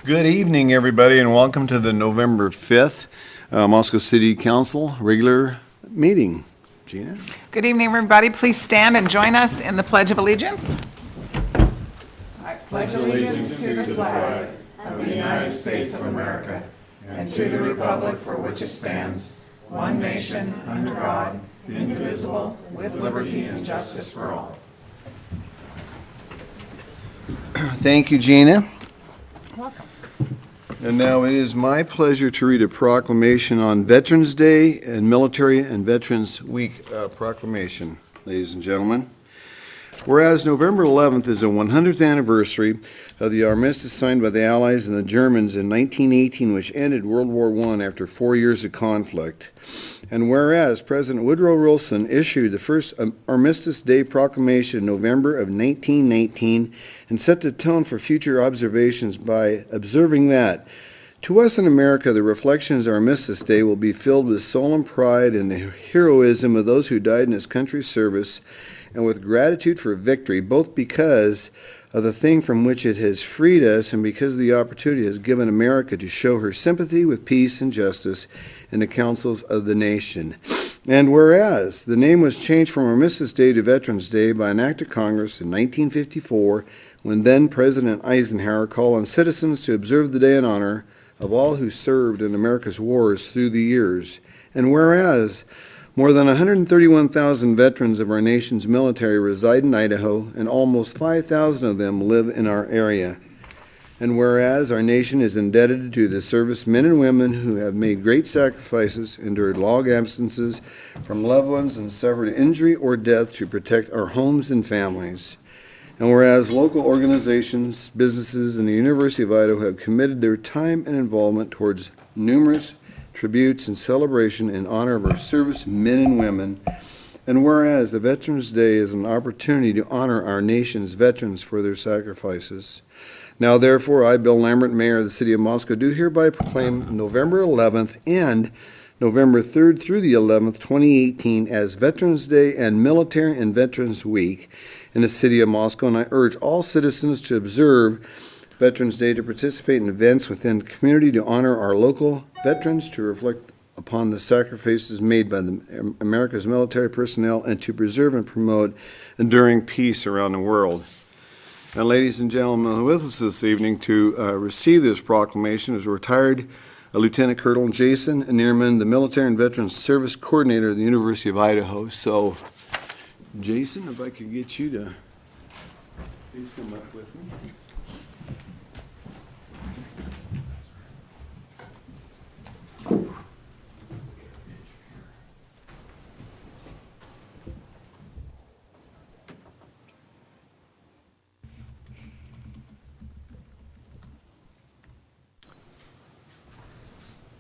Good evening, everybody, and welcome to the November 5th Moscow City Council regular meeting. Gina? Good evening, everybody. Please stand and join us in the Pledge of Allegiance. I pledge allegiance to the flag of the United States of America and to the republic for which it stands, one nation, under God, indivisible, with liberty and justice for all. Thank you, Gina. Welcome. And now it is my pleasure to read a proclamation on Veterans Day and Military and Veterans Week proclamation, ladies and gentlemen. Whereas November 11th is the 100th anniversary of the armistice signed by the Allies and the Germans in 1918, which ended World War I after 4 years of conflict. And whereas President Woodrow Wilson issued the first Armistice Day proclamation in November of 1919 and set the tone for future observations by observing that, to us in America, the reflections of Armistice Day will be filled with solemn pride in the heroism of those who died in this country's service, and with gratitude for victory, both because of the thing from which it has freed us and because of the opportunity it has given America to show her sympathy with peace and justice in the councils of the nation. And whereas the name was changed from Armistice Day to Veterans Day by an act of Congress in 1954, when then President Eisenhower called on citizens to observe the day in honor of all who served in America's wars through the years. And whereas more than 131,000 veterans of our nation's military reside in Idaho, and almost 5,000 of them live in our area. And whereas our nation is indebted to the servicemen and women who have made great sacrifices, endured long absences from loved ones, and suffered injury or death to protect our homes and families. And whereas local organizations, businesses, and the University of Idaho have committed their time and involvement towards numerous tributes and celebration in honor of our service men and women. And whereas the Veterans Day is an opportunity to honor our nation's veterans for their sacrifices. Now therefore, I, Bill Lambert, Mayor of the City of Moscow, do hereby proclaim November 11th and November 3rd through the 11th, 2018 as Veterans Day and Military and Veterans Week in the City of Moscow, and I urge all citizens to observe Veterans Day, to participate in events within the community to honor our local veterans, to reflect upon the sacrifices made by America's military personnel, and to preserve and promote enduring peace around the world. And ladies and gentlemen, with us this evening to receive this proclamation is retired Lieutenant Colonel Jason Neerman, the Military and Veterans Service Coordinator of the University of Idaho. So, Jason, if I could get you to please come up with me.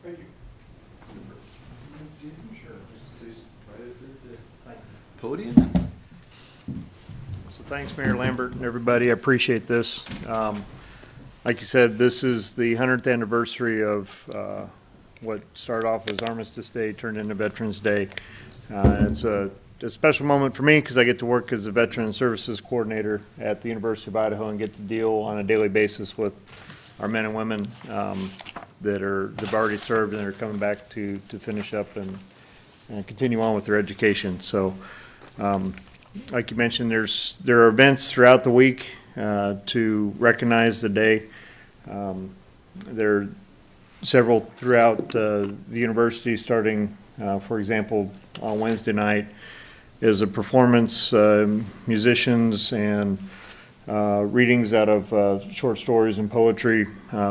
Thank you. Jason, sure. Please right at the podium. So thanks, Mayor Lambert and everybody. I appreciate this. Like you said, this is the 100th anniversary of what started off as Armistice Day turned into Veterans Day. It's a special moment for me because I get to work as a Veteran Services Coordinator at the University of Idaho and get to deal on a daily basis with our men and women that have already served and are coming back to finish up and continue on with their education. So, like you mentioned, there are events throughout the week to recognize the day. There are several throughout the university, starting, for example, on Wednesday night is a performance, musicians and readings out of short stories and poetry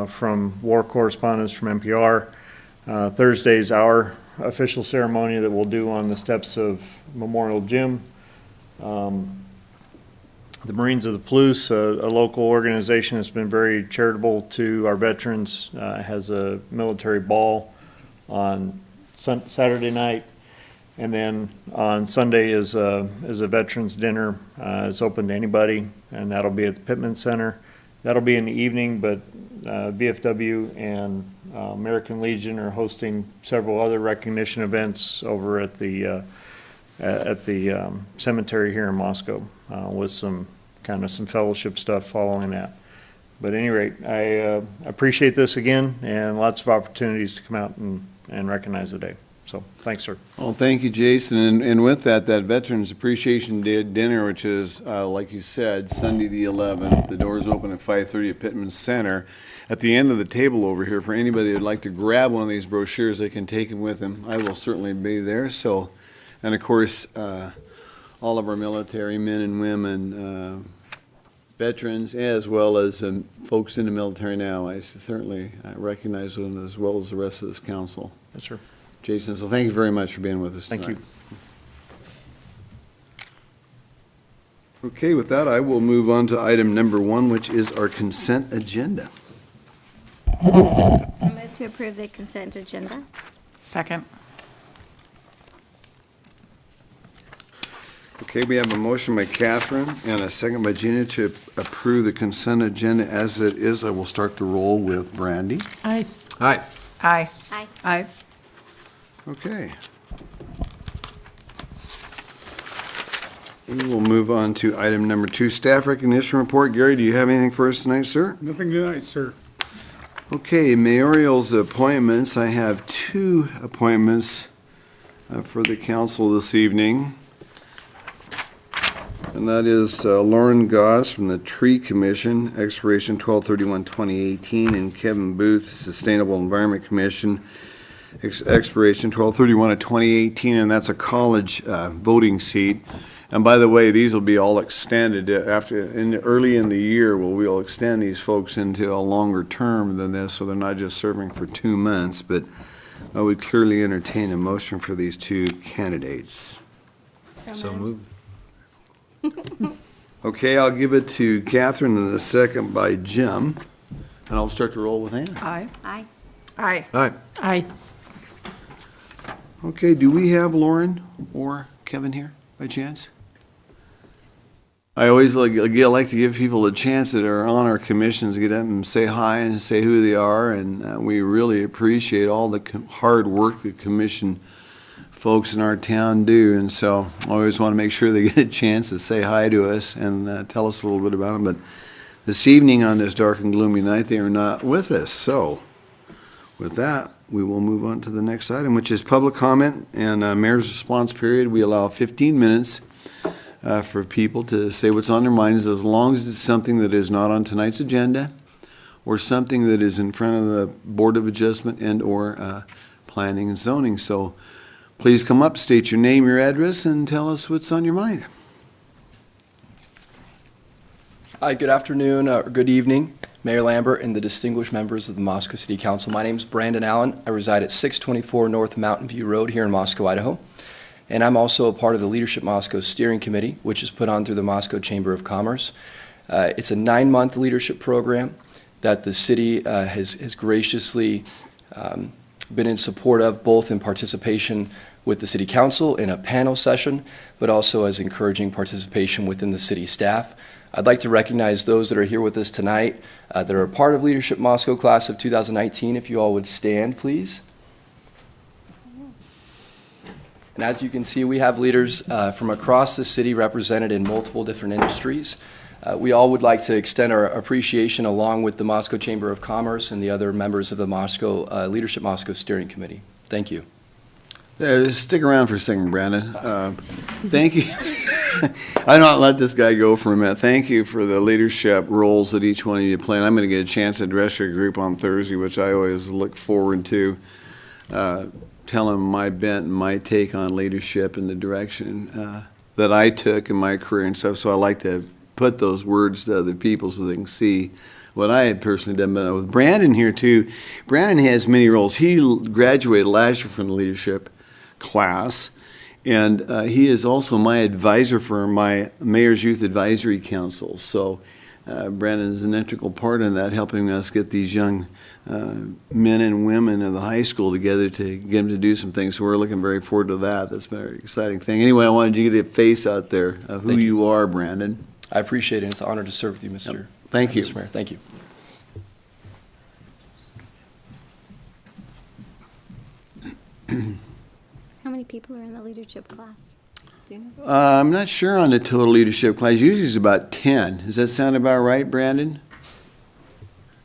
from war correspondents from NPR. Thursday's our official ceremony that we'll do on the steps of Memorial Gym. The Marines of the Palouse, a local organization that's been very charitable to our veterans, has a military ball on Saturday night, and then on Sunday is a veterans dinner. It's open to anybody, and that'll be at the Pittman Center. That'll be in the evening, but VFW and American Legion are hosting several other recognition events over at the cemetery here in Moscow with some fellowship stuff following that. But at any rate, I appreciate this again, and lots of opportunities to come out and recognize the day. So, thanks, sir. Well, thank you, Jason. And with that Veterans Appreciation Day dinner, which is, like you said, Sunday the 11th. The doors open at 5:30 at Pittman Center. At the end of the table over here, for anybody who'd like to grab one of these brochures, they can take them with them. I will certainly be there. So, and of course, all of our military men and women, veterans, as well as folks in the military now, I certainly recognize them as well as the rest of this council. Yes, sir. Jason, so thank you very much for being with us tonight. Thank you. Okay, with that, I will move on to item number 1, which is our consent agenda. I move to approve the consent agenda. Second. Okay, we have a motion by Catherine and a second by Gina to approve the consent agenda as it is. I will start the roll with Brandy. Aye. Aye. Aye. Aye. Aye. Okay. We will move on to item number 2, staff recognition report. Gary, do you have anything for us tonight, sir? Nothing tonight, sir. Okay, mayoral appointments. I have 2 appointments for the council this evening. And that is Lauren Goss from the Tree Commission, expiration 12/31/2018, and Kevin Booth, Sustainable Environment Commission, expiration 12/31/2018, and that's a college voting seat. And by the way, these will be all extended early in the year. We'll extend these folks into a longer term than this, so they're not just serving for 2 months. But I would clearly entertain a motion for these 2 candidates. So moved. Okay, I'll give it to Catherine in a second by Jim, and I'll start to roll with Ann. Aye. Aye. Aye. Aye. Aye. Okay, do we have Lauren or Kevin here by chance? I always like to give people a chance that are on our commissions to get up and say hi and say who they are, and we really appreciate all the hard work the commission folks in our town do, and so I always want to make sure they get a chance to say hi to us and tell us a little bit about them. But this evening on this dark and gloomy night, they are not with us. So with that, we will move on to the next item, which is public comment and mayor's response period. We allow 15 minutes for people to say what's on their minds, as long as it's something that is not on tonight's agenda or something that is in front of the Board of Adjustment and or planning and zoning. So please come up, state your name, your address, and tell us what's on your mind. Hi, good afternoon, or good evening, Mayor Lambert and the distinguished members of the Moscow City Council. My name is Brandon Allen. I reside at 624 North Mountain View Road here in Moscow, Idaho. And I'm also a part of the Leadership Moscow Steering Committee, which is put on through the Moscow Chamber of Commerce. It's a 9-month leadership program that the city has graciously been in support of, both in participation with the City Council in a panel session, but also as encouraging participation within the city staff. I'd like to recognize those that are here with us tonight that are a part of Leadership Moscow class of 2019. If you all would stand, please. And as you can see, we have leaders from across the city represented in multiple different industries. We all would like to extend our appreciation along with the Moscow Chamber of Commerce and the other members of the Moscow Leadership Moscow Steering Committee. Thank you. Just stick around for a second, Brandon. Thank you. I don't let this guy go for a minute. Thank you for the leadership roles that each one of you play. And I'm going to get a chance to address your group on Thursday, which I always look forward to, telling my bent and my take on leadership and the direction that I took in my career and stuff. So I like to put those words to other people so they can see what I had personally done. But with Brandon here too, Brandon has many roles. He graduated last year from the leadership class, and he is also my advisor for my Mayor's Youth Advisory Council. So Brandon is an integral part in that, helping us get these young men and women in the high school together to get them to do some things. So we're looking very forward to that. That's a very exciting thing. Anyway, I wanted you to get a face out there of who you are, Brandon. I appreciate it. It's an honor to serve with you, Mr. Thank you. Mr. Mayor. Thank you. How many people are in the leadership class? Do you know? I'm not sure on the total leadership class. Usually it's about 10. Does that sound about right, Brandon?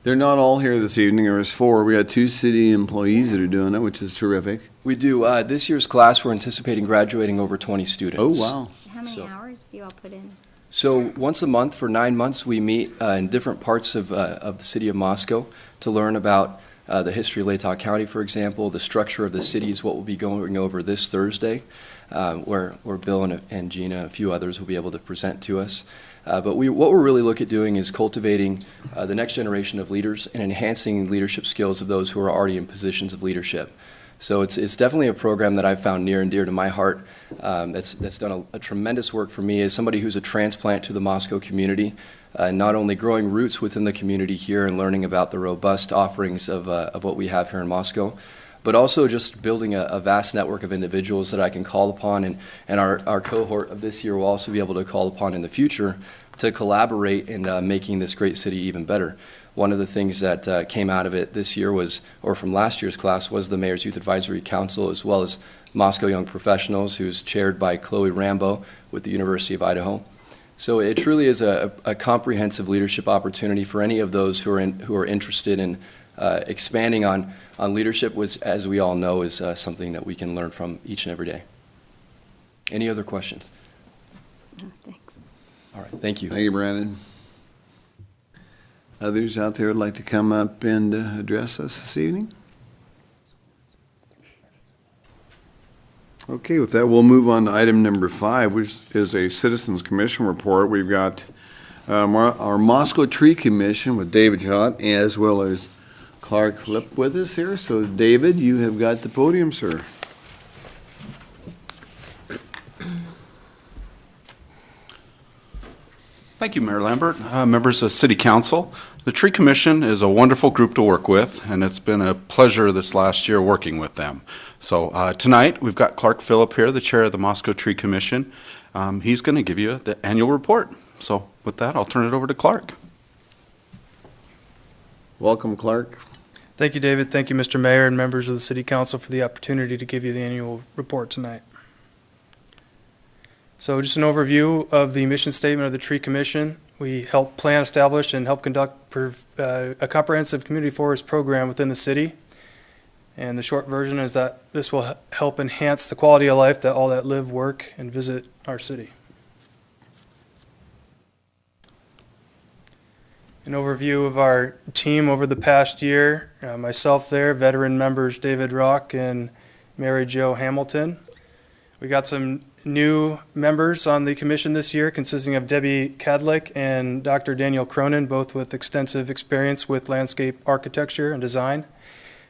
They're not all here this evening. There was 4. We got 2 city employees that are doing it, which is terrific. We do. This year's class, we're anticipating graduating over 20 Oh, students. wow. How many So- hours do you all put in? So once a month for 9 months, we meet in different parts of the city of Moscow to learn about the history of Latah County, for example. The structure of the city is what we'll be going over this Thursday, where Bill and Gina, a few others, will be able to present to us. But what we're really looking at doing is cultivating the next generation of leaders and enhancing leadership skills of those who are already in positions of leadership. So it's definitely a program that I've found near and dear to my heart. That's done a tremendous work for me as somebody who's a transplant to the Moscow community, not only growing roots within the community here and learning about the robust offerings of what we have here in Moscow, but also just building a vast network of individuals that I can call upon, and our cohort of this year will also be able to call upon in the future to collaborate in making this great city even better. One of the things that came out of it this year was, or from last year's class, was the Mayor's Youth Advisory Council, as well as Moscow Young Professionals, who's chaired by Chloe Rambo with the University of Idaho. So it truly is a comprehensive leadership opportunity for any of those who are interested in expanding on leadership, which, as we all know, is something that we can learn from each and every day. Any other questions? Oh, thanks. All right, thank you. Thank you, Brandon. Others out there would like to come up and address us this evening? Okay, with that, we'll move on to item number 5, which is a Citizens Commission report. We've got our Moscow Tree Commission with David Schott, as well as Clark Flip with us here. So, David, you have got the podium, sir. Thank you, Mayor Lambert, members of City Council. The Tree Commission is a wonderful group to work with, and it's been a pleasure this last year working with them. So tonight, we've got Clark Phillip here, the chair of the Moscow Tree Commission. He's going to give you the annual report. So with that, I'll turn it over to Clark. Welcome, Clark. Thank you, David. Thank you, Mr. Mayor and members of the City Council for the opportunity to give you the annual report tonight. So just an overview of the mission statement of the Tree Commission. We help plan, establish, and help conduct a comprehensive community forest program within the city. And the short version is that this will help enhance the quality of life that all that live, work, and visit our city. An overview of our team over the past year. Myself there, veteran members David Rock and Mary Jo Hamilton. We got some new members on the commission this year, consisting of Debbie Kadlik and Dr. Daniel Cronin, both with extensive experience with landscape architecture and design.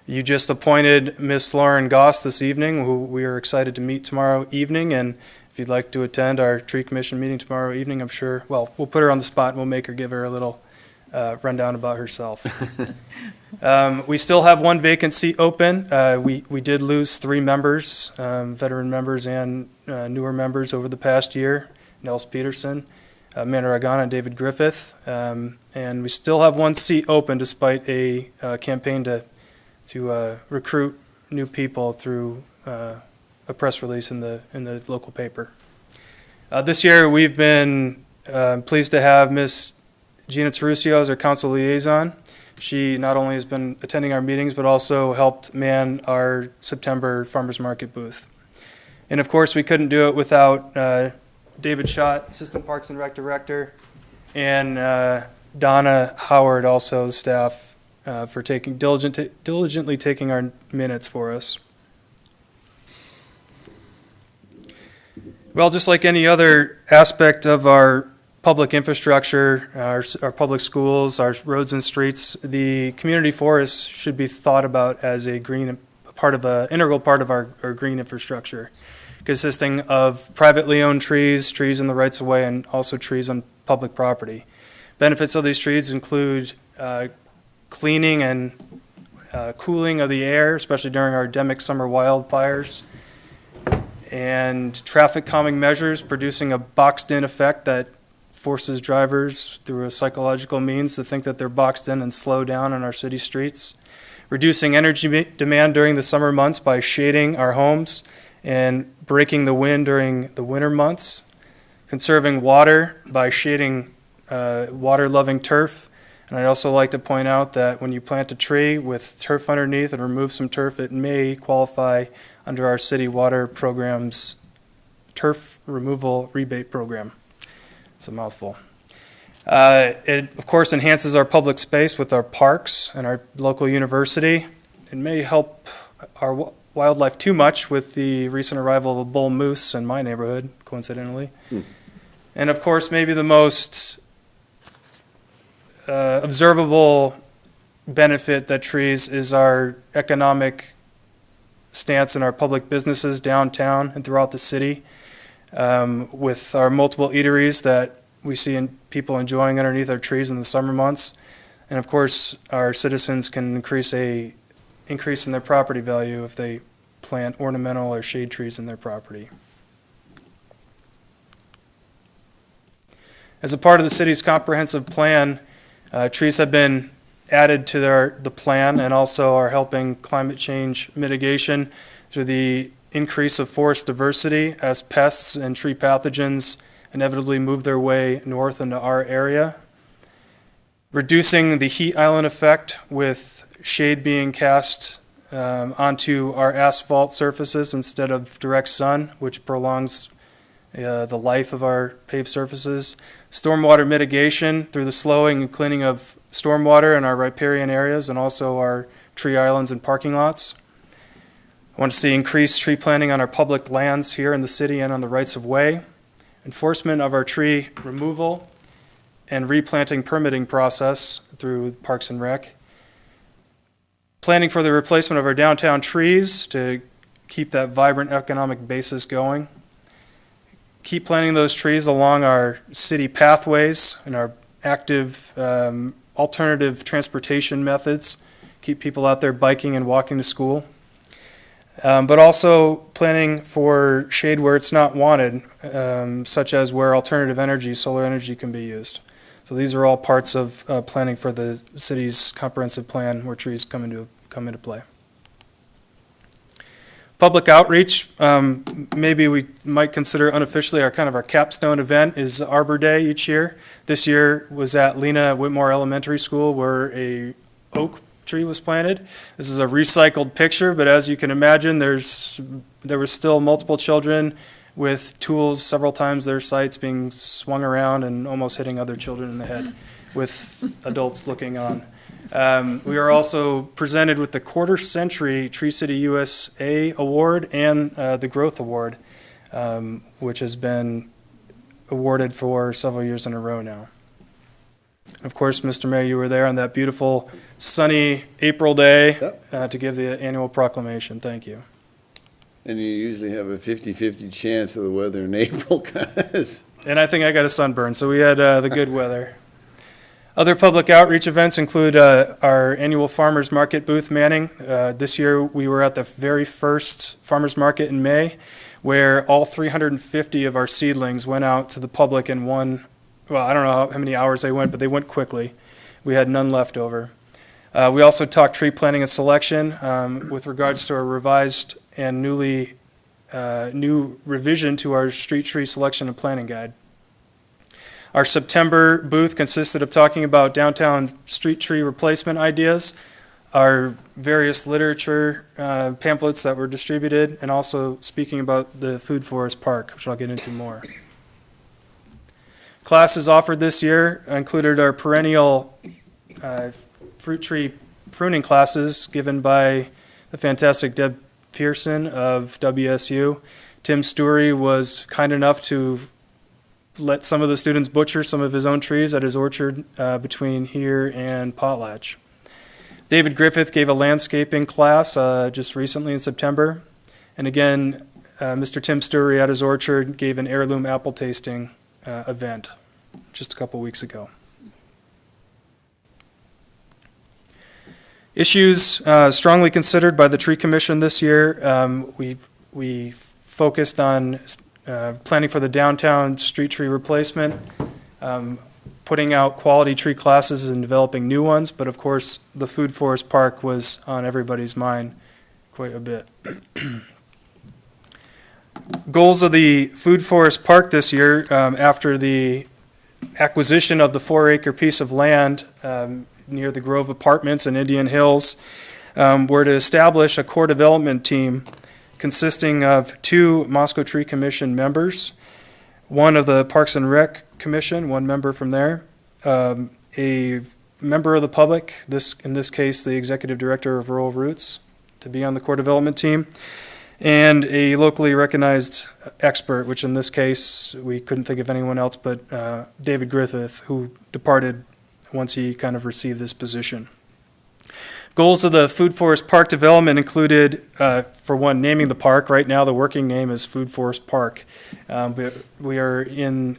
You just appointed Miss Lauren Goss this evening, who we are excited to meet tomorrow evening, and if you'd like to attend our tree commission meeting tomorrow evening, I'm sure, well, we'll put her on the spot and we'll give her a little rundown about herself. We still have one vacant seat open. We did lose 3 members, veteran members and newer members over the past year, Nels Peterson, Amanda Ragana, and David Griffith. And we still have 1 seat open despite a campaign to recruit new people through a press release in the local paper. This year we've been pleased to have Ms. Gina Tarusio as our council liaison. She not only has been attending our meetings, but also helped man our September farmers market booth. And of course, we couldn't do it without David Schott, Assistant Parks and Rec Director, and Donna Howard, also the staff, for diligently taking our minutes for us. Well, just like any other aspect of our public infrastructure, our public schools, our roads and streets, the community forest should be thought about as a integral part of our green infrastructure, consisting of privately owned trees in the rights of way, and also trees on public property. Benefits of these trees include cleaning and cooling of the air, especially during our endemic summer wildfires, and traffic calming measures, producing a boxed-in effect that forces drivers through a psychological means to think that they're boxed in and slow down on our city streets. Reducing energy demand during the summer months by shading our homes and breaking the wind during the winter months. Conserving water by shading water-loving turf And I'd also like to point out that when you plant a tree with turf underneath and remove some turf, it may qualify under our city water program's turf removal rebate program. It's a mouthful. It, of course, enhances our public space with our parks and our local university. It may help our wildlife too much with the recent arrival of a bull moose in my neighborhood, coincidentally. And of course, maybe the most observable benefit that trees is our economic stance in our public businesses downtown and throughout the city, with our multiple eateries that we see people enjoying underneath our trees in the summer months. And of course, our citizens can increase in their property value if they plant ornamental or shade trees in their property. As a part of the city's comprehensive plan, trees have been added to the plan and also are helping climate change mitigation through the increase of forest diversity as pests and tree pathogens inevitably move their way north into our area. Reducing the heat island effect with shade being cast onto our asphalt surfaces instead of direct sun, which prolongs the life of our paved surfaces. Stormwater mitigation through the slowing and cleaning of stormwater in our riparian areas and also our tree islands and parking lots. I want to see increased tree planting on our public lands here in the city and on the rights of way. Enforcement of our tree removal and replanting permitting process through Parks and Rec. Planning for the replacement of our downtown trees to keep that vibrant economic basis going. Keep planting those trees along our city pathways and our active alternative transportation methods. Keep people out there biking and walking to school. But also planning for shade where it's not wanted, such as where alternative energy, solar energy, can be used. So these are all parts of planning for the city's comprehensive plan where trees come into play. Public outreach, maybe we might consider unofficially our capstone event is Arbor Day each year. This year was at Lena Whitmore Elementary School where a oak tree was planted. This is a recycled picture, but as you can imagine, there were still multiple children with tools several times their sights being swung around and almost hitting other children in the head with adults looking on. We are also presented with the Quarter Century Tree City USA Award and the Growth Award, which has been awarded for several years in a row now. Of course, Mr. Mayor, you were there on that beautiful sunny April day to give the annual proclamation. Thank you. And you usually have a 50-50 chance of the weather in April, guys. And I think I got a sunburn, so we had the good weather. Other public outreach events include our annual farmers market booth manning. This year we were at the very first farmers market in May, where all 350 of our seedlings went out to the public in one, well, I don't know how many hours they went, but they went quickly. We had none left over. We also talked tree planting and selection with regards to our revised and new revision to our street tree selection and planting guide. Our September booth consisted of talking about downtown street tree replacement ideas, our various literature pamphlets that were distributed, and also speaking about the Food Forest Park, which I'll get into more. Classes offered this year included our perennial fruit tree pruning classes given by the fantastic Deb Pearson of WSU. Tim Story was kind enough to let some of the students butcher some of his own trees at his orchard between here and Potlatch. David Griffith gave a landscaping class just recently in September. And again, Mr. Tim Story at his orchard gave an heirloom apple tasting event just a couple weeks ago. Issues strongly considered by the Tree Commission this year. We focused on planning for the downtown street tree replacement, putting out quality tree classes and developing new ones, but of course the Food Forest Park was on everybody's mind quite a bit. Goals of the Food Forest Park this year, after the acquisition of the 4-acre piece of land near the Grove Apartments in Indian Hills were to establish a core development team consisting of 2 Moscow Tree Commission members, one of the Parks and Rec Commission, 1 member from there, a member of the public, in this case, the Executive Director of Rural Roots, to be on the core development team, and a locally recognized expert, which in this case, we couldn't think of anyone else but David Griffith, who departed once he kind of received this position. Goals of the Food Forest Park development included, for one, naming the park. Right now, the working name is Food Forest Park. But we are in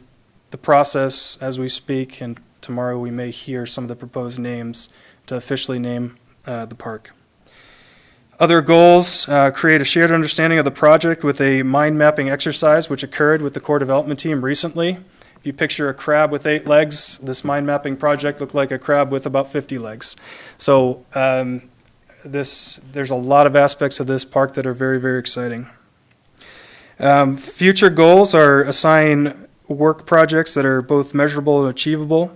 the process as we speak, and tomorrow we may hear some of the proposed names to officially name the park. Other goals, create a shared understanding of the project with a mind mapping exercise, which occurred with the core development team recently. If you picture a crab with 8 legs, this mind mapping project looked like a crab with about 50 legs. So there's a lot of aspects of this park that are very, very exciting. Future goals are assign work projects that are both measurable and achievable,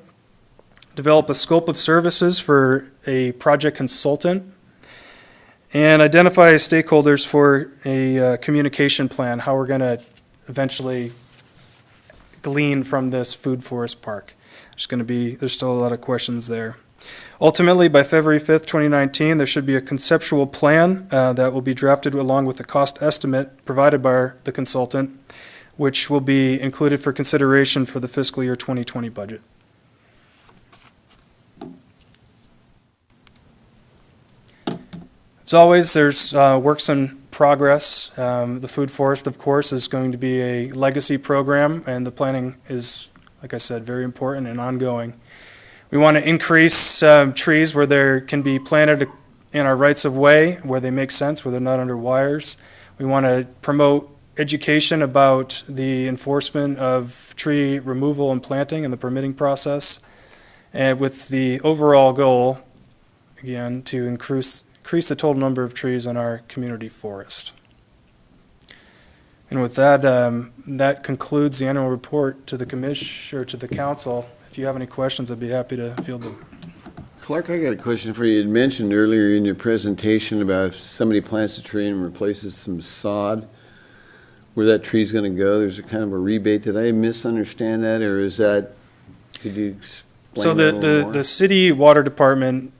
develop a scope of services for a project consultant, and identify stakeholders for a communication plan, how we're going to eventually glean from this food forest park. There's still a lot of questions there. Ultimately, by February 5th, 2019, there should be a conceptual plan that will be drafted along with a cost estimate provided by the consultant, which will be included for consideration for the fiscal year 2020 budget. As always, there's works in progress. The Food Forest, of course, is going to be a legacy program, and the planning is, like I said, very important and ongoing. We want to increase trees where they can be planted in our rights of way, where they make sense, where they're not under wires. We want to promote education about the enforcement of tree removal and planting and the permitting process, and with the overall goal, again, to increase the total number of trees in our community forest. And with that, that concludes the annual report to the commission or to the council. If you have any questions, I'd be happy to field them. Clark, I got a question for you. You had mentioned earlier in your presentation about if somebody plants a tree and replaces some sod, where that tree's going to go. There's a kind of a rebate. Did I misunderstand that, or is that, could you explain So that a little more? the city water department,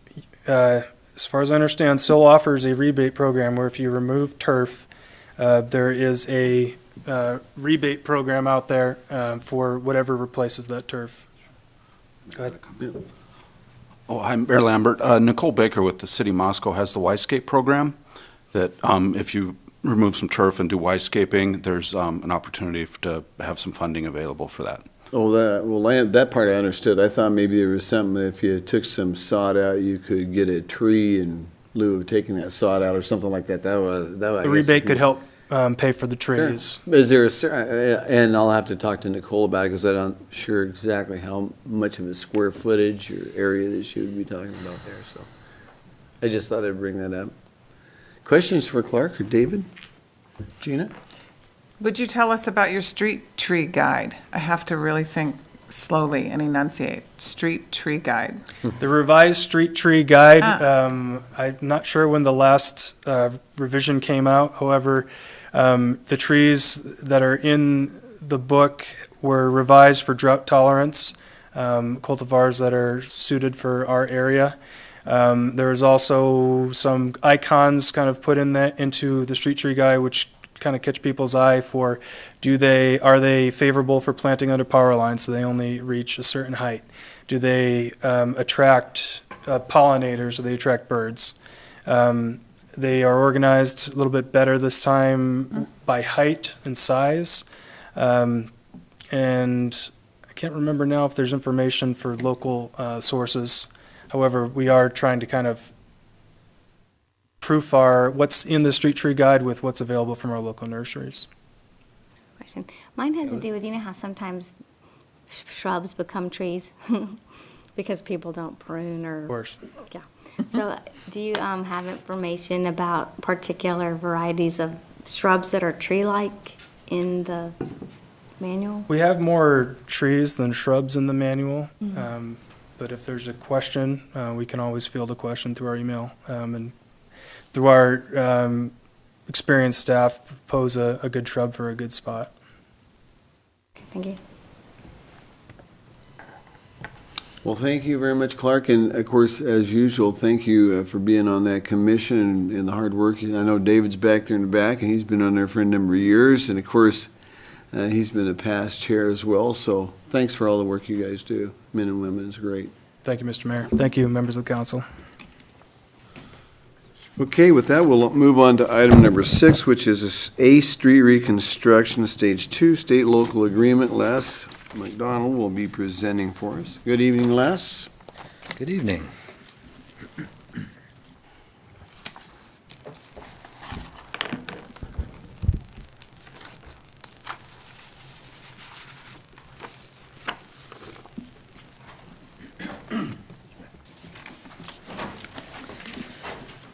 as far as I understand, still offers a rebate program where if you remove turf, there is a rebate program out there for whatever replaces that turf. Go ahead. Oh, I'm Mayor Lambert. Nicole Baker with the City of Moscow has the Y-scape program that if you remove some turf and do Y-scaping, there's an opportunity to have some funding available for that. Oh, that part I understood. I thought maybe there was something that if you took some sod out, you could get a tree in lieu of taking that sod out or something like that. The rebate could help pay for the trees. Sure. Is there a certain, and I'll have to talk to Nicole about it because I'm not sure exactly how much of a square footage or area that she would be talking about there. So I just thought I'd bring that up. Questions for Clark or David? Gina? Would you tell us about your street tree guide? I have to really think slowly and enunciate. Street tree guide. The revised street tree guide, I'm not sure when the last revision came out. However, the trees that are in the book were revised for drought tolerance, cultivars that are suited for our area. There's also some icons kind of put into the street tree guide, which kind of catch people's eye for are they favorable for planting under power lines so they only reach a certain height? Do they attract pollinators, or they attract birds? They are organized a little bit better this time by height and size. And I can't remember now if there's information for local sources. However, we are trying to kind of proof what's in the street tree guide with what's available from our local nurseries. Question. Mine has to do with, you know how sometimes shrubs become trees because people don't prune or. Of course. Yeah. So do you have information about particular varieties of shrubs that are tree-like in the manual? We have more trees than shrubs in the manual, but if there's a question, we can always field a question through our email. And through our experienced staff, propose a good shrub for a good spot. Thank you. Well, thank you very much, Clark, and of course, as usual, thank you for being on that commission and the hard work. I know David's back there in the back, and he's been on there for a number of years, and of course, he's been a past chair as well, so thanks for all the work you guys do, men and women. It's great. Thank you, Mr. Mayor. Thank you, members of the council. Okay, with that, we'll move on to item number 6, which is A Street Reconstruction Stage 2 State Local Agreement. Les McDonald will be presenting for us. Good evening, Les. Good evening.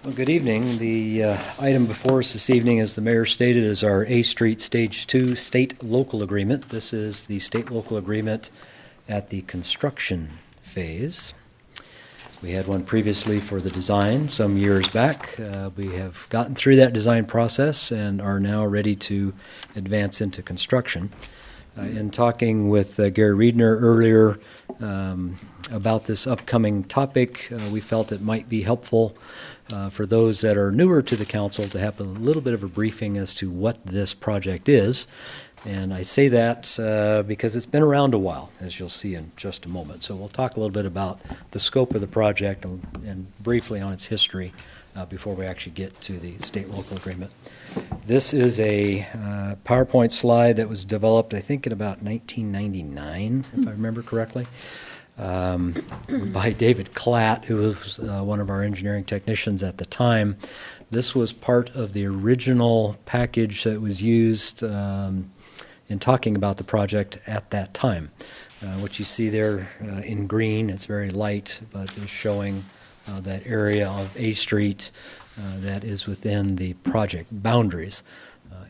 Well, good evening. The item before us this evening, as the mayor stated, is our A Street Stage 2 State Local Agreement. This is the state local agreement at the construction phase. We had one previously for the design some years back. We have gotten through that design process and are now ready to advance into construction. In talking with Gary Riedner earlier about this upcoming topic, we felt it might be helpful for those that are newer to the council to have a little bit of a briefing as to what this project is. And I say that because it's been around a while, as you'll see in just a moment. So we'll talk a little bit about the scope of the project and briefly on its history before we actually get to the state-local agreement. This is a PowerPoint slide that was developed, I think, in about 1999, if I remember correctly, by David Klatt, who was one of our engineering technicians at the time. This was part of the original package that was used in talking about the project at that time. What you see there in green, it's very light, but is showing that area of A Street that is within the project boundaries.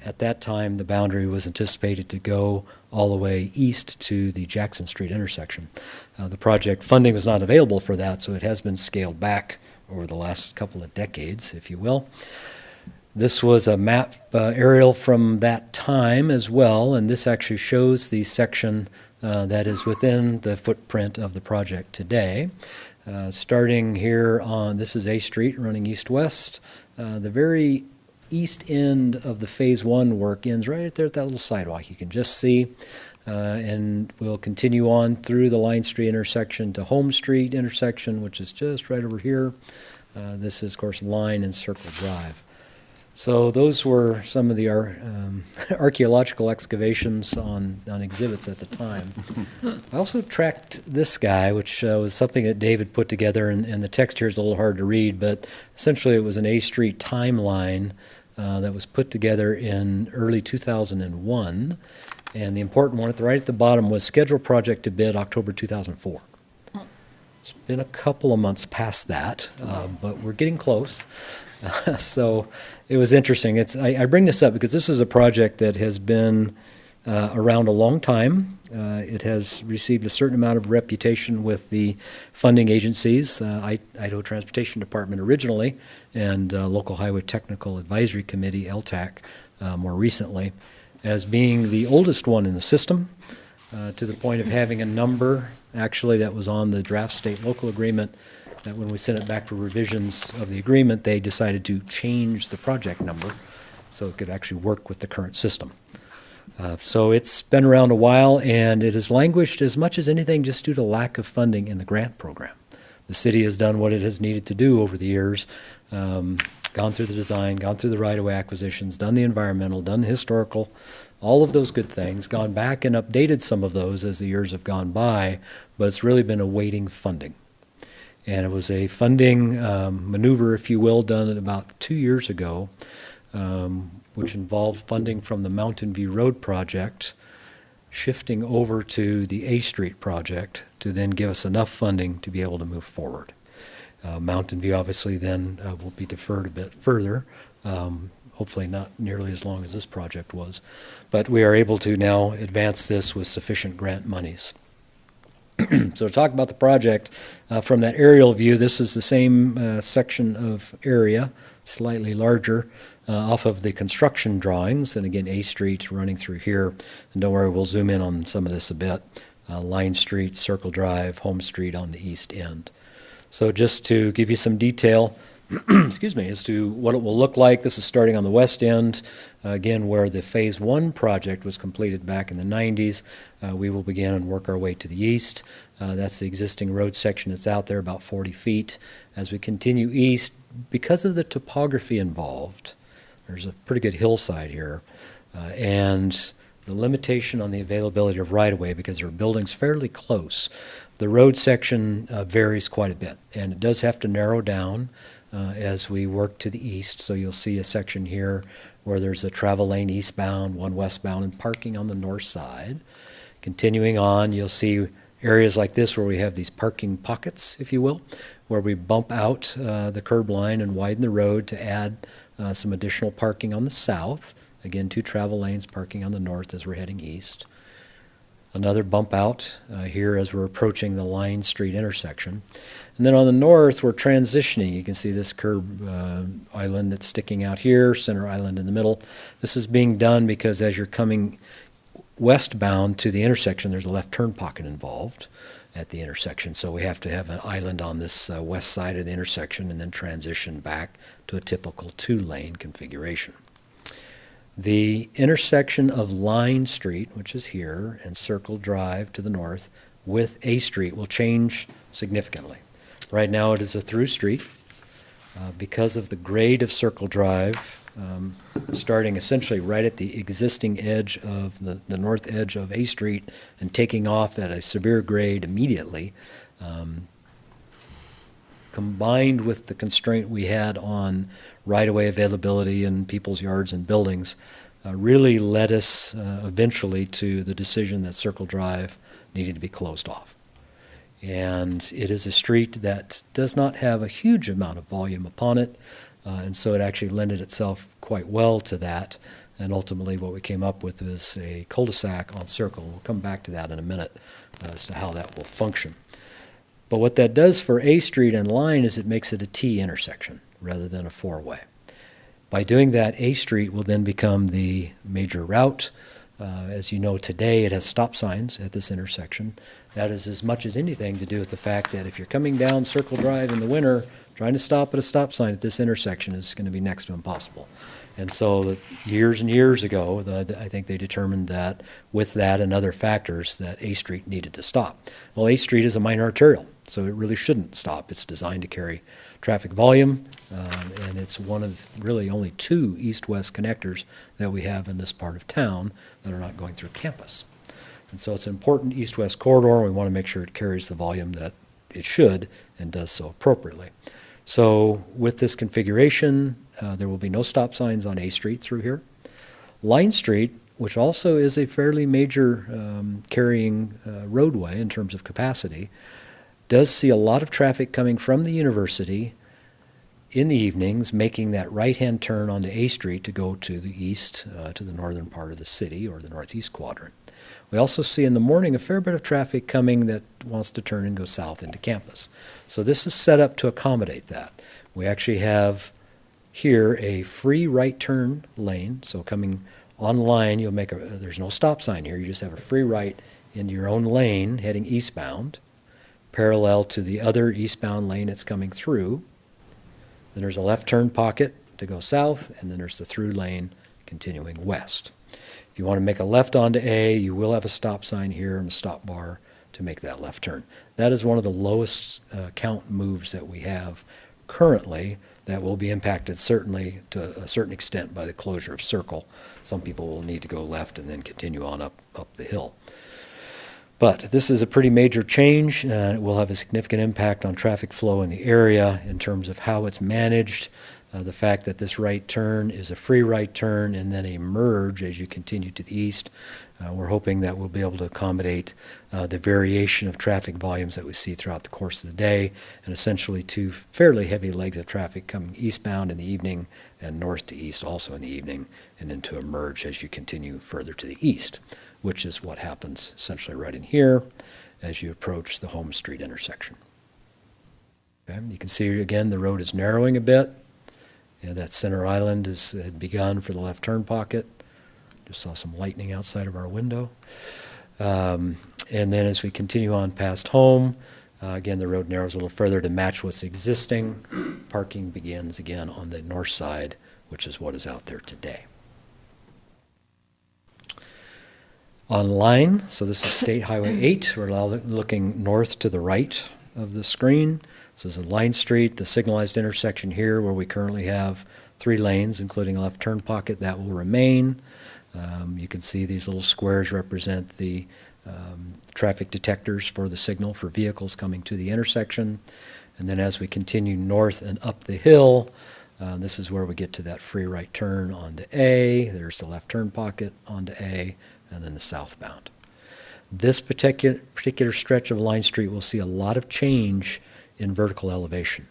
At that time, the boundary was anticipated to go all the way east to the Jackson Street intersection. The project funding was not available for that, so it has been scaled back over the last couple of decades, if you will. This was a map aerial from that time as well, and this actually shows the section that is within the footprint of the project today. Starting here on, this is A Street running east-west. The very east end of the Phase 1 work ends right there at that little sidewalk you can just see. And we'll continue on through the Line Street intersection to Home Street intersection, which is just right over here. This is, of course, Line and Circle Drive. So those were some of the archaeological excavations on exhibits at the time. I also tracked this guy, which was something that David put together, and the text here is a little hard to read, but essentially it was an A Street timeline that was put together in early 2001. And the important one right at the bottom was scheduled project to bid October 2004. It's been a couple of months past that, but we're getting close. So it was interesting. I bring this up because this is a project that has been around a long time. It has received a certain amount of reputation with the funding agencies, Idaho Transportation Department originally, and Local Highway Technical Advisory Committee, LTAC, more recently, as being the oldest one in the system, to the point of having a number, actually, that was on the draft state local agreement, that when we sent it back for revisions of the agreement, they decided to change the project number so it could actually work with the current system. So it's been around a while, and it has languished as much as anything just due to lack of funding in the grant program. The city has done what it has needed to do over the years, gone through the design, gone through the right-of-way acquisitions, done the environmental, done the historical, all of those good things, gone back and updated some of those as the years have gone by, but it's really been awaiting funding. And it was a funding maneuver, if you will, done about 2 years ago, which involved funding from the Mountain View Road project, shifting over to the A Street project to then give us enough funding to be able to move forward. Mountain View obviously then will be deferred a bit further, hopefully not nearly as long as this project was. But we are able to now advance this with sufficient grant monies. So to talk about the project, from that aerial view, this is the same section of area, slightly larger, off of the construction drawings. And again, A Street running through here. And don't worry, we'll zoom in on some of this a bit. Line Street, Circle Drive, Home Street on the east end. So just to give you some detail, excuse me, as to what it will look like. This is starting on the west end, again, where the Phase 1 project was completed back in the 90s. We will begin and work our way to the east. That's the existing road section that's out there, about 40 feet. As we continue east, because of the topography involved, there's a pretty good hillside here, and the limitation on the availability of right-of-way because there are buildings fairly close. The road section varies quite a bit, and it does have to narrow down as we work to the east. So you'll see a section here where there's a travel lane eastbound, one westbound, and parking on the north side. Continuing on, you'll see areas like this where we have these parking pockets, if you will, where we bump out the curb line and widen the road to add some additional parking on the south. Again, 2 travel lanes, parking on the north as we're heading east. Another bump out here as we're approaching the Line Street intersection. And then on the north, we're transitioning. You can see this curb island that's sticking out here, center island in the middle. This is being done because as you're coming westbound to the intersection, there's a left turn pocket involved at the intersection. So we have to have an island on this west side of the intersection and then transition back to a typical 2-lane configuration. The intersection of Line Street, which is here, and Circle Drive to the north, with A Street will change significantly. Right now it is a through street. Because of the grade of Circle Drive, starting essentially right at the existing edge of the north edge of A Street and taking off at a severe grade immediately, combined with the constraint we had on right-of-way availability in people's yards and buildings, really led us eventually to the decision that Circle Drive needed to be closed off. And it is a street that does not have a huge amount of volume upon it, and so it actually lended itself quite well to that. And ultimately what we came up with is a cul-de-sac on Circle. We'll come back to that in a minute as to how that will function. But what that does for A Street and Line is it makes it a T intersection rather than a 4-way. By doing that, A Street will then become the major route. As you know, today it has stop signs at this intersection. That is as much as anything to do with the fact that if you're coming down Circle Drive in the winter, trying to stop at a stop sign at this intersection is going to be next to impossible. And so years and years ago, I think they determined that with that and other factors that A Street needed to stop. Well, A Street is a minor arterial, so it really shouldn't stop. It's designed to carry traffic volume, and it's one of really only 2 east-west connectors that we have in this part of town that are not going through campus. And so it's an important east-west corridor, and we want to make sure it carries the volume that it should and does so appropriately. So with this configuration, there will be no stop signs on A Street through here. Line Street, which also is a fairly major carrying roadway in terms of capacity, does see a lot of traffic coming from the university in the evenings, making that right-hand turn onto A Street to go to the east, to the northern part of the city or the northeast quadrant. We also see in the morning a fair bit of traffic coming that wants to turn and go south into campus. So this is set up to accommodate that. We actually have here a free right turn lane. So coming online, you'll make there's no stop sign here. You just have a free right into your own lane heading eastbound, parallel to the other eastbound lane it's coming through. Then there's a left turn pocket to go south, and then there's the through lane continuing west. If you want to make a left onto A, you will have a stop sign here and a stop bar to make that left turn. That is one of the lowest count moves that we have currently that will be impacted certainly to a certain extent by the closure of Circle. Some people will need to go left and then continue on up the hill. But this is a pretty major change, and it will have a significant impact on traffic flow in the area in terms of how it's managed. The fact that this right turn is a free right turn and then a merge as you continue to the east We're hoping that we'll be able to accommodate the variation of traffic volumes that we see throughout the course of the day, and essentially two fairly heavy legs of traffic coming eastbound in the evening and north to east also in the evening, and then to emerge as you continue further to the east, which is what happens essentially right in here as you approach the Home Street intersection. Okay, you can see again the road is narrowing a bit. That center island had begun for the left turn pocket. Just saw some lightning outside of our window. And then as we continue on past home, again, the road narrows a little further to match what's existing. Parking begins again on the north side, which is what is out there today. Online, so this is State Highway 8. We're looking north to the right of the screen. This is a Line Street, the signalized intersection here where we currently have 3 lanes, including a left turn pocket. That will remain. You can see these little squares represent the traffic detectors for the signal for vehicles coming to the intersection. And then as we continue north and up the hill, this is where we get to that free right turn onto A. There's the left turn pocket onto A, and then the southbound. This particular stretch of Line Street will see a lot of change in vertical elevation.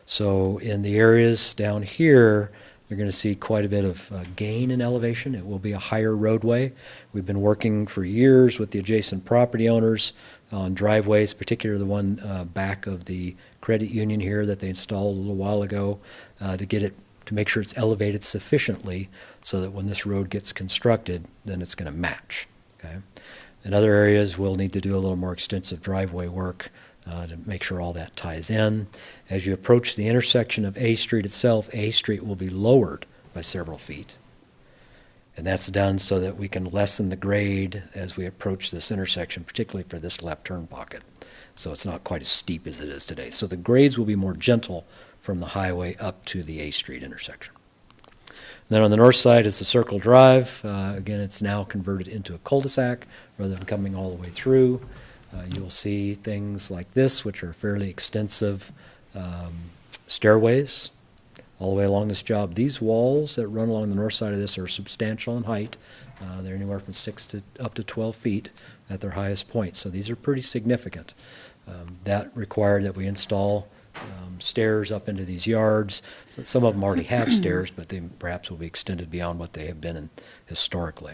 So in the areas down here, you're going to see quite a bit of gain in elevation. It will be a higher roadway. We've been working for years with the adjacent property owners on driveways, particularly the one back of the credit union here that they installed a little while ago, to make sure it's elevated sufficiently so that when this road gets constructed, then it's going to match. Okay? In other areas, we'll need to do a little more extensive driveway work to make sure all that ties in. As you approach the intersection of A Street itself, A Street will be lowered by several feet. And that's done so that we can lessen the grade as we approach this intersection, particularly for this left turn pocket. So it's not quite as steep as it is today. So the grades will be more gentle from the highway up to the A Street intersection. Then on the north side is the Circle Drive. Again, it's now converted into a cul-de-sac rather than coming all the way through. You'll see things like this, which are fairly extensive stairways all the way along this job. These walls that run along the north side of this are substantial in height. They're anywhere from 6 to up to 12 feet at their highest point. So these are pretty significant. That required that we install stairs up into these yards. So some of them already have stairs, but they perhaps will be extended beyond what they have been historically.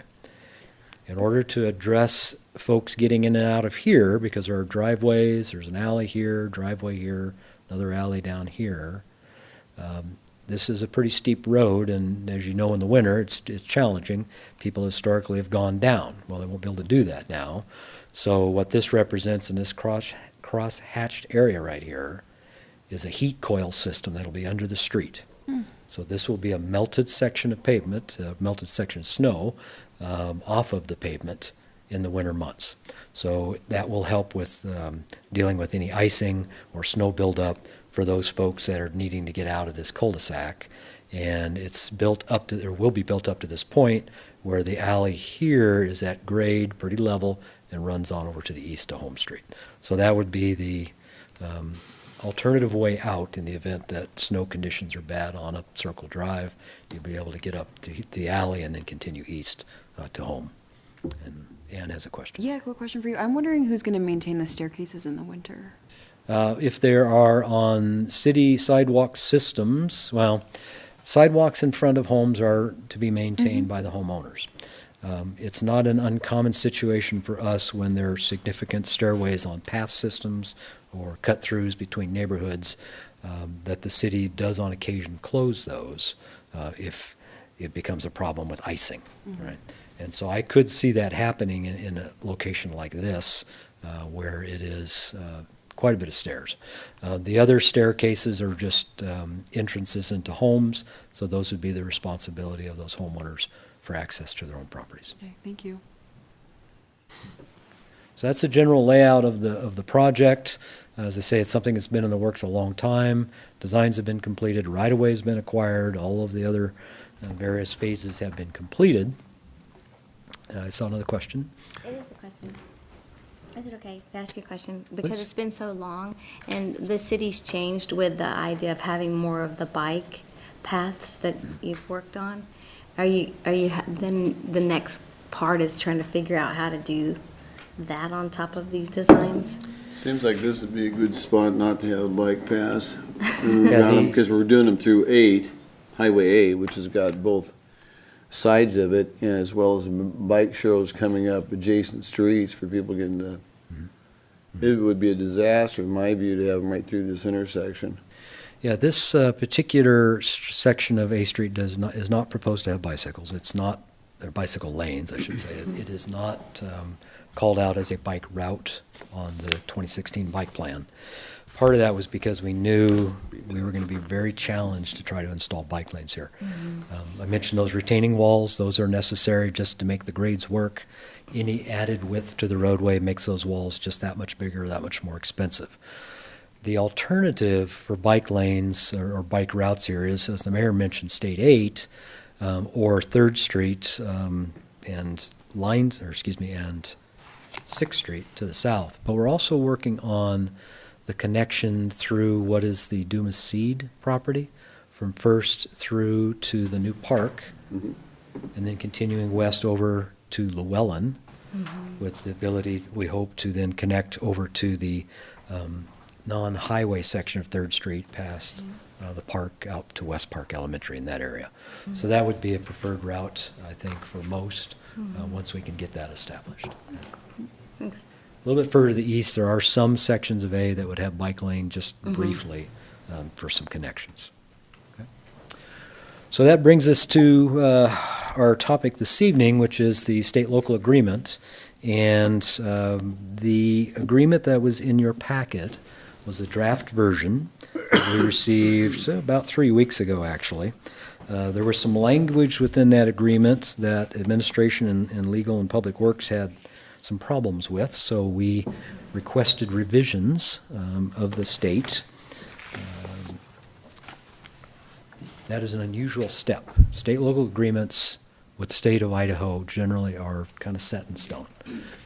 In order to address folks getting in and out of here, because there are driveways, there's an alley here, driveway here, another alley down here. This is a pretty steep road, and as you know, in the winter, it's challenging. People historically have gone down. Well, they won't be able to do that now. So what this represents in this cross-hatched area right here is a heat coil system that'll be under the street. So this will be a melted section of pavement, melted section of snow, off of the pavement in the winter months. So that will help with dealing with any icing or snow buildup for those folks that are needing to get out of this cul-de-sac. And it's built up to, or will be built up to this point where the alley here is at grade, pretty level, and runs on over to the east to Home Street. So that would be the alternative way out in the event that snow conditions are bad on up Circle Drive. You'll be able to get up to the alley and then continue east to Home. And Ann has a question. Yeah, quick question for you. I'm wondering who's going to maintain the staircases in the winter. If there are on city sidewalk systems, well, sidewalks in front of homes are to be maintained by the homeowners. It's not an uncommon situation for us when there are significant stairways on path systems or cut-throughs between neighborhoods that the city does on occasion close those if it becomes a problem with icing, right? And so I could see that happening in a location like this where it is quite a bit of stairs. The other staircases are just entrances into homes, so those would be the responsibility of those homeowners for access to their own properties. Okay, thank you. So that's the general layout of the project. As I say, it's something that's been in the works a long time. Designs have been completed, right-of-way has been acquired, all of the other various phases have been completed. I saw another question. It is a question. Is it okay to ask you a question? Because it's been so long, and the city's changed with the idea of having more of the bike paths that you've worked on. Are you then the next part is trying to figure out how to do that on top of these designs. Seems like this would be a good spot not to have a bike pass. Yeah, Because we're doing them through Highway A, which has got both sides of it, and as well as bike shows coming up adjacent streets for people getting to. It would be a disaster, in my view, to have them right through this intersection. Yeah, this particular section of A Street is not proposed to have bicycles. It's not, or bicycle lanes, I should say. It is not called out as a bike route on the 2016 bike plan. Part of that was because we knew we were going to be very challenged to try to install bike lanes here. I mentioned those retaining walls. Those are necessary just to make the grades work. Any added width to the roadway makes those walls just that much bigger, that much more expensive. The alternative for bike lanes or bike routes here is, as the mayor mentioned, State 8 or 3rd Street and 6th Street to the south. But we're also working on the connection through what is the Dumas Seed property from First through to the new park, and then continuing west over to Llewellyn, with the ability, we hope, to then connect over to the non-highway section of 3rd Street past the park out to West Park Elementary in that area. So that would be a preferred route, I think, for most, once we can get that established. Thanks. A little bit further to the east, there are some sections of A that would have bike lane just briefly for some connections. Okay. So that brings us to our topic this evening, which is the state-local agreement. And the agreement that was in your packet was a draft version that we received about 3 weeks ago, actually. There was some language within that agreement that administration and legal and public works had some problems with, so we requested revisions of the state. That is an unusual step. State-local agreements with the state of Idaho generally are kind of set in stone.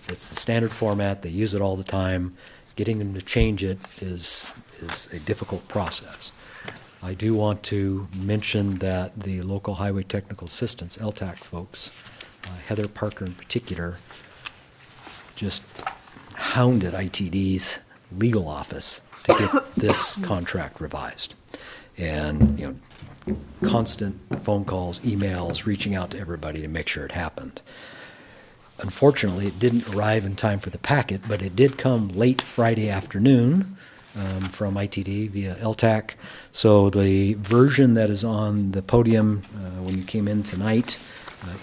It's the standard format, they use it all the time. Getting them to change it is a difficult process. I do want to mention that the local highway technical assistance, LTAC folks, Heather Parker in particular, just hounded ITD's legal office to get this contract revised. And, constant phone calls, emails, reaching out to everybody to make sure it happened. Unfortunately, it didn't arrive in time for the packet, but it did come late Friday afternoon from ITD via LTAC. So the version that is on the podium when you came in tonight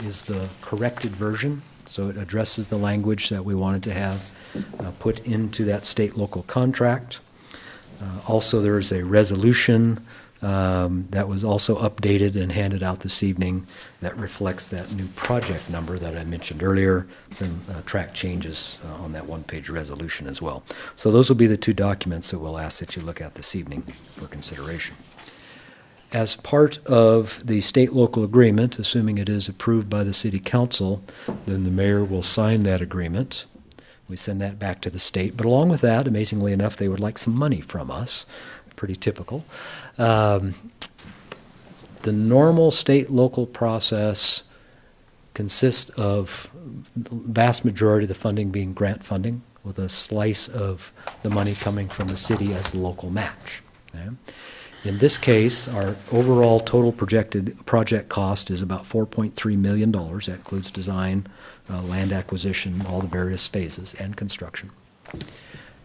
is the corrected version. So it addresses the language that we wanted to have put into that state-local contract. Also, there is a resolution that was also updated and handed out this evening that reflects that new project number that I mentioned earlier. Some track changes on that one-page resolution as well. So those will be the two documents that we'll ask that you look at this evening for consideration. As part of the state-local agreement, assuming it is approved by the city council, then the mayor will sign that agreement. We send that back to the state. But along with that, amazingly enough, they would like some money from us. Pretty typical. The normal state-local process consists of the vast majority of the funding being grant funding, with a slice of the money coming from the city as the local match. Okay? In this case, our overall total projected project cost is about $4.3 million. That includes design, land acquisition, all the various phases, and construction.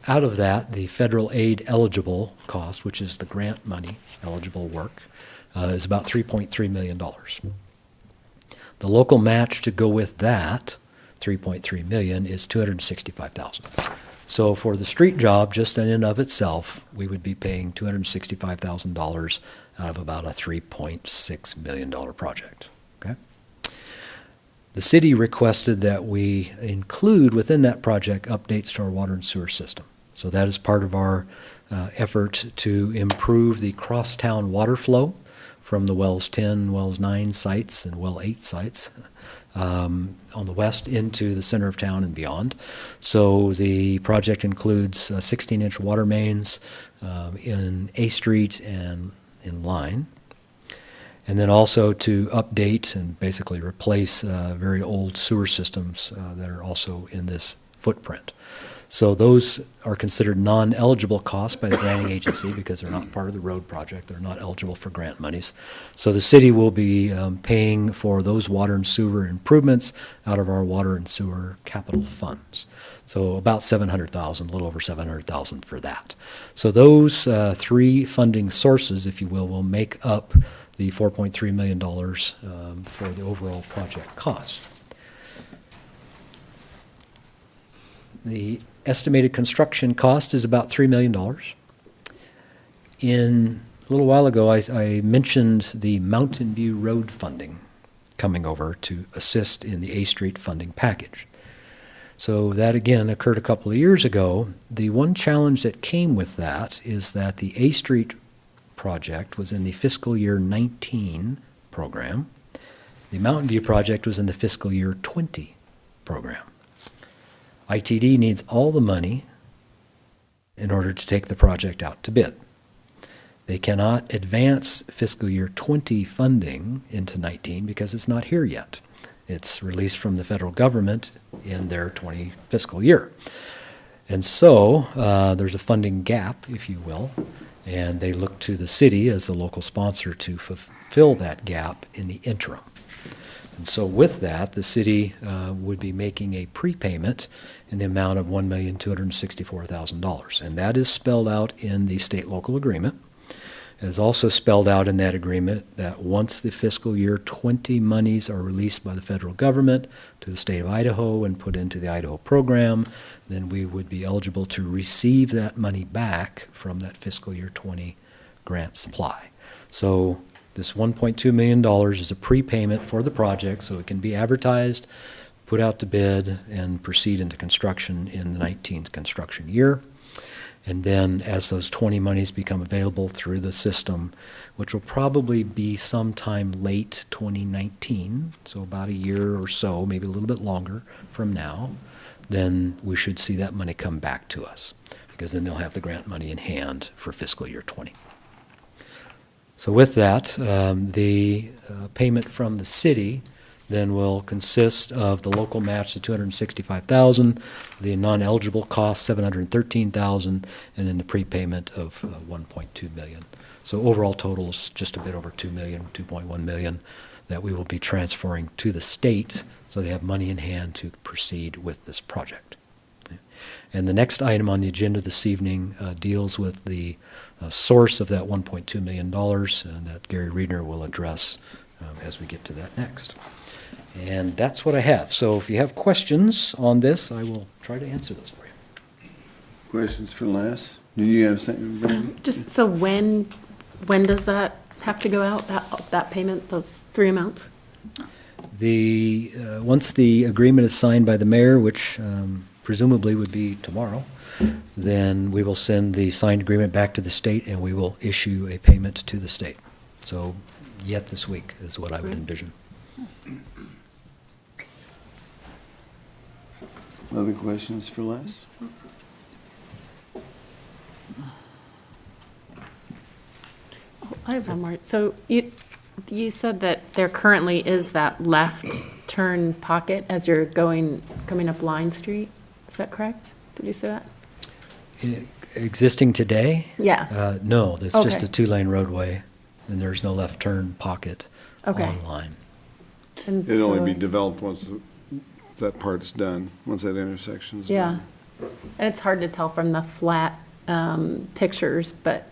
Out of that, the federal aid eligible cost, which is the grant money eligible work, is about $3.3 million. The local match to go with that, $3.3 million, is $265,000. So for the street job, just in and of itself, we would be paying $265,000 out of about a $3.6 million project. Okay? The city requested that we include within that project updates to our water and sewer system. So that is part of our effort to improve the crosstown water flow from the Wells 10, Wells 9 sites and Well 8 sites on the west into the center of town and beyond. So the project includes 16-inch water mains in A Street and in Line. and then also to update and basically replace very old sewer systems that are also in this footprint. So those are considered non-eligible costs by the granting agency because they're not part of the road project. They're not eligible for grant monies. So the city will be paying for those water and sewer improvements out of our water and sewer capital funds. So about $700,000, a little over $700,000 for that. So those three funding sources, if you will make up the $4.3 million for the overall project cost. The estimated construction cost is about $3 million. A little while ago, I mentioned the Mountain View Road funding coming over to assist in the A Street funding package. So that again occurred a couple of years ago. The one challenge that came with that is that the A Street project was in the fiscal year 19 program. The Mountain View project was in the fiscal year 20 program. ITD needs all the money in order to take the project out to bid. They cannot advance fiscal year 20 funding into 19 because it's not here yet. It's released from the federal government in their 20 fiscal year. And so there's a funding gap, if you will, and they look to the city as the local sponsor to fulfill that gap in the interim. And so with that, the city would be making a prepayment in the amount of $1,264,000. And that is spelled out in the state-local agreement. It is also spelled out in that agreement that once the fiscal year 20 monies are released by the federal government to the state of Idaho and put into the Idaho program, then we would be eligible to receive that money back from that fiscal year 20 grant supply. So this $1.2 million is a prepayment for the project, so it can be advertised, put out to bid, and proceed into construction in the 19th construction year. And then as those 20 monies become available through the system, which will probably be sometime late 2019, so about a year or so, maybe a little bit longer from now, then we should see that money come back to us, because then they'll have the grant money in hand for fiscal year 20. So with that, the payment from the city then will consist of the local match, the $265,000, the non-eligible cost, $713,000, and then the prepayment of $1.2 million. So overall total is just a bit over $2 million, $2.1 million that we will be transferring to the state, so they have money in hand to proceed with this project. And the next item on the agenda this evening deals with the source of that $1.2 million that Gary Reedner will address as we get to that next. And that's what I have. So if you have questions on this, I will try to answer those for you. Questions for Les? Do you have something, Brandon? Just so when does that have to go out, that payment, those three amounts? Once the agreement is signed by the mayor, which presumably would be tomorrow, then we will send the signed agreement back to the state and we will issue a payment to the state. So yet this week is what I would envision. Other questions for Les? I have one more. So you said that there currently is that left turn pocket as you're coming up Line Street. Is that correct? Did you say that? Existing today? Yes. No, it's just Okay. a two-lane roadway, and there's no left turn pocket Okay. on Line. And It'll only be so- developed once that part's done, once that intersection's done. Yeah. And it's hard to tell from the flat pictures, but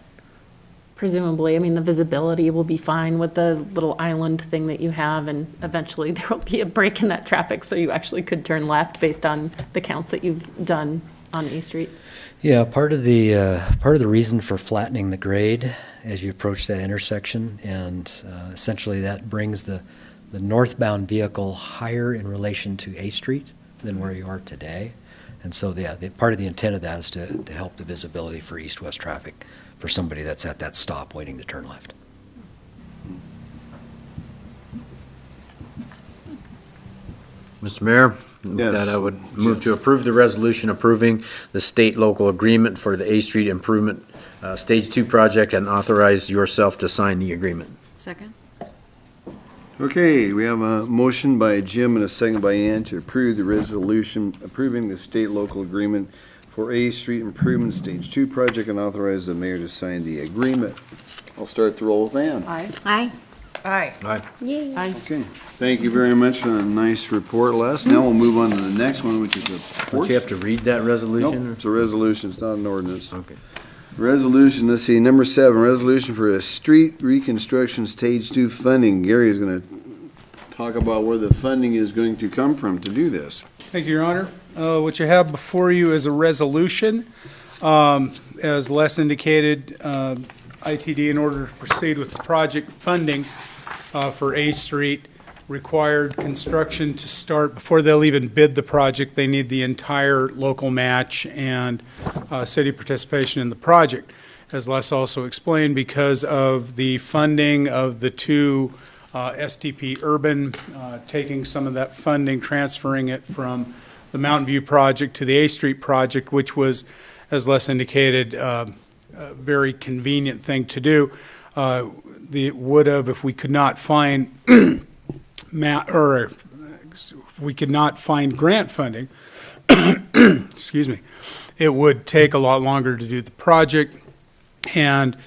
presumably, I mean, the visibility will be fine with the little island thing that you have, and eventually there will be a break in that traffic, so you actually could turn left based on the counts that you've done on A Street. Yeah, part of the reason for flattening the grade as you approach that intersection, and essentially that brings the northbound vehicle higher in relation to A Street than where you are today. And so part of the intent of that is to help the visibility for east-west traffic for somebody that's at that stop waiting to turn left. Mr. Mayor, with Yes. that I would move to approve the resolution approving the state-local agreement for the A Street Improvement Stage 2 project and authorize yourself to sign the agreement. Second? Okay, we have a motion by Jim and a second by Ann to approve the resolution approving the state local agreement for A Street Improvement Stage 2 project and authorize the mayor to sign the agreement. I'll start the roll with Ann. Aye. Aye. Aye. Yay. Okay, thank you very much for the nice report, Les. Now we'll move on to the next one, which is a Don't you have to read that Nope, resolution? it's a resolution, it's not an ordinance. Okay. Resolution, let's see, number 7, resolution for a street reconstruction stage 2 funding. Gary is gonna talk about where the funding is going to come from to do this. Thank you, Your Honor. What you have before you is a resolution. As Les indicated, ITD, in order to proceed with the project funding for A Street, required construction to start before they'll even bid the project. They need the entire local match and city participation in the project. As Les also explained, because of the funding of the two STP Urban, taking some of that funding, transferring it from the Mountain View project to the A Street project, which was, as Les indicated, a very convenient thing to do. It would have, if we could not find if we could not find grant funding, excuse me, it would take a lot longer to do the project, and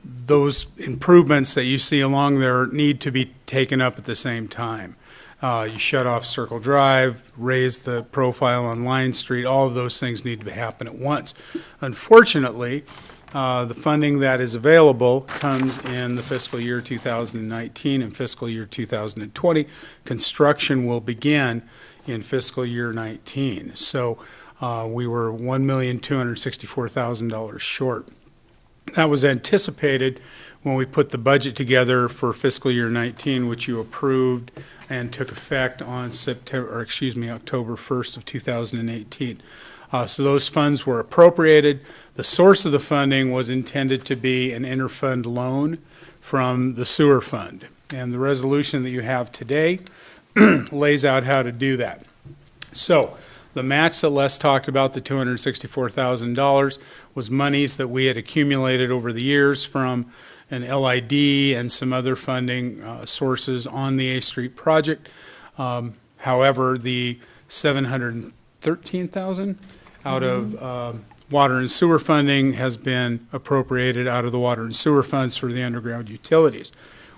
those improvements that you see along there need to be taken up at the same time. You shut off Circle Drive, raise the profile on Line Street, all of those things need to happen at once. Unfortunately, the funding that is available comes in the fiscal year 2019 and fiscal year 2020. Construction will begin in fiscal year 19. So we were $1,264,000 short. That was anticipated when we put the budget together for fiscal year 19, which you approved and took effect on October 1st of 2018. So those funds were appropriated. The source of the funding was intended to be an interfund loan from the sewer fund. And the resolution that you have today lays out how to do that. So the match that Les talked about, the $264,000, was monies that we had accumulated over the years from an LID and some other funding sources on the A Street project. However, the $713,000 out of water and sewer funding has been appropriated out of the water and sewer funds for the underground utilities,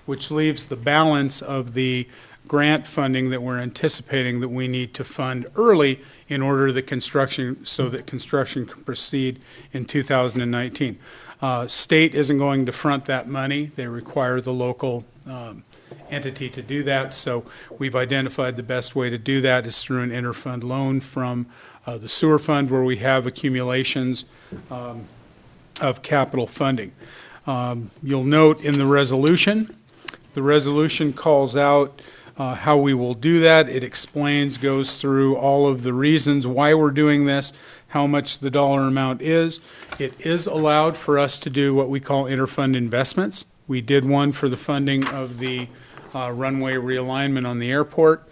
which leaves the balance of the grant funding that we're anticipating that we need to fund early in order that construction, so that construction can proceed in 2019. State isn't going to front that money. They require the local entity to do that. So we've identified the best way to do that is through an interfund loan from the sewer fund, where we have accumulations of capital funding. You'll note in the resolution calls out how we will do that. It explains, goes through all of the reasons why we're doing this, how much the dollar amount is. It is allowed for us to do what we call interfund investments. We did one for the funding of the runway realignment on the airport.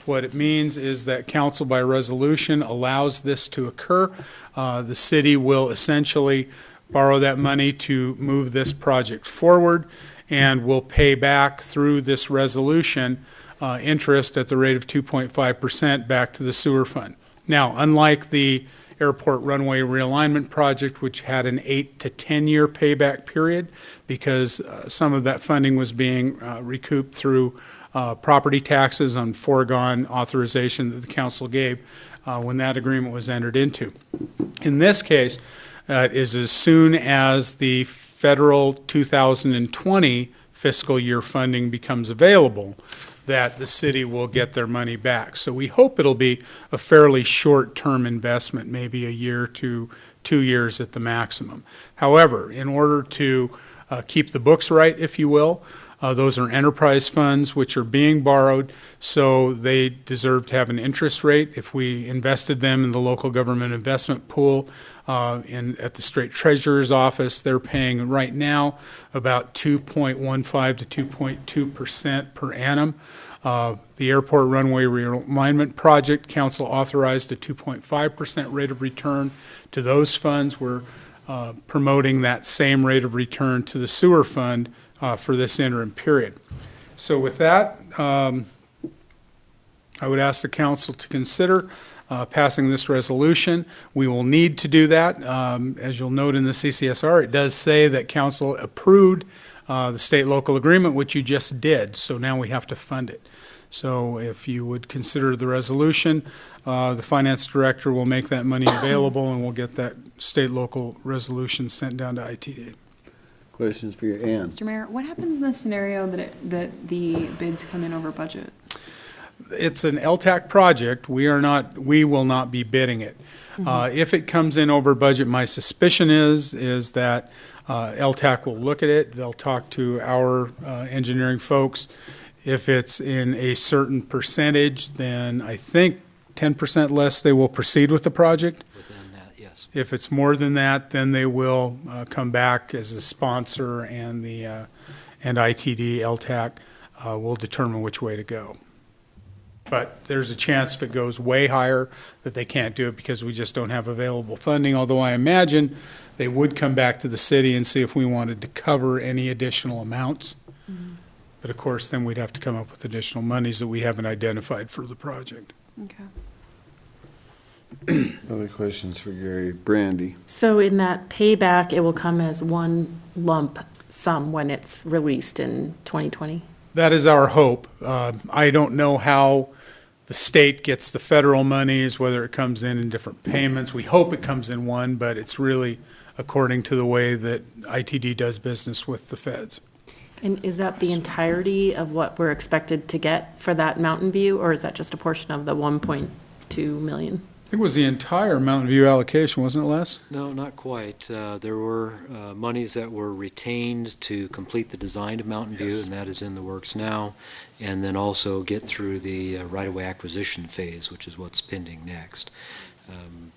What it means is that council by resolution allows this to occur. The city will essentially borrow that money to move this project forward, and will pay back through this resolution interest at the rate of 2.5% back to the sewer fund. Now, unlike the airport runway realignment project, which had an 8 to 10 year payback period, because some of that funding was being recouped through property taxes on foregone authorization that the council gave when that agreement was entered into. In this case, it is as soon as the federal 2020 fiscal year funding becomes available that the city will get their money back. So we hope it'll be a fairly short-term investment, maybe a year to 2 years at the maximum. However, in order to keep the books right, if you will, those are enterprise funds which are being borrowed, so they deserve to have an interest rate. If we invested them in the local government investment pool at the State Treasurer's office, they're paying right now about 2.15 to 2.2% per annum. The airport runway realignment project, council authorized a 2.5% rate of return to those funds. We're promoting that same rate of return to the sewer fund for this interim period. So with that, I would ask the council to consider passing this resolution. We will need to do that. As you'll note in the CCSR, it does say that council approved the state-local agreement, which you just did, so now we have to fund it. So if you would consider the resolution, the finance director will make that money available, and we'll get that state-local resolution sent down to ITD. Questions for your Ann? Mr. Mayor, what happens in the scenario that the bids come in over budget? It's an LTAC project. We will not be bidding it. If it comes in over budget, my suspicion is that LTAC will look at it. They'll talk to our engineering folks. If it's in a certain percentage, then I think 10% less, they will proceed with the project. Within that, yes. If it's more than that, then they will come back as a sponsor, and ITD, LTAC will determine which way to go. But there's a chance if it goes way higher that they can't do it because we just don't have available funding, although I imagine they would come back to the city and see if we wanted to cover any additional amounts. But of course, then we'd have to come up with additional monies that we haven't identified for the project. Okay. Other questions for Gary? Brandy? So in that payback, it will come as one lump sum when it's released in 2020? That is our hope. I don't know how the state gets the federal monies, whether it comes in different payments. We hope it comes in one, but it's really according to the way that ITD does business with the feds. And is that the entirety of what we're expected to get for that Mountain View, or is that just a portion of the 1.2 million? I think it was the entire Mountain View allocation, wasn't it, Les? No, not quite. There were monies that were retained to complete the design of Mountain View, and that is in the works now, and then also get through the right-of-way acquisition phase, which is what's pending next.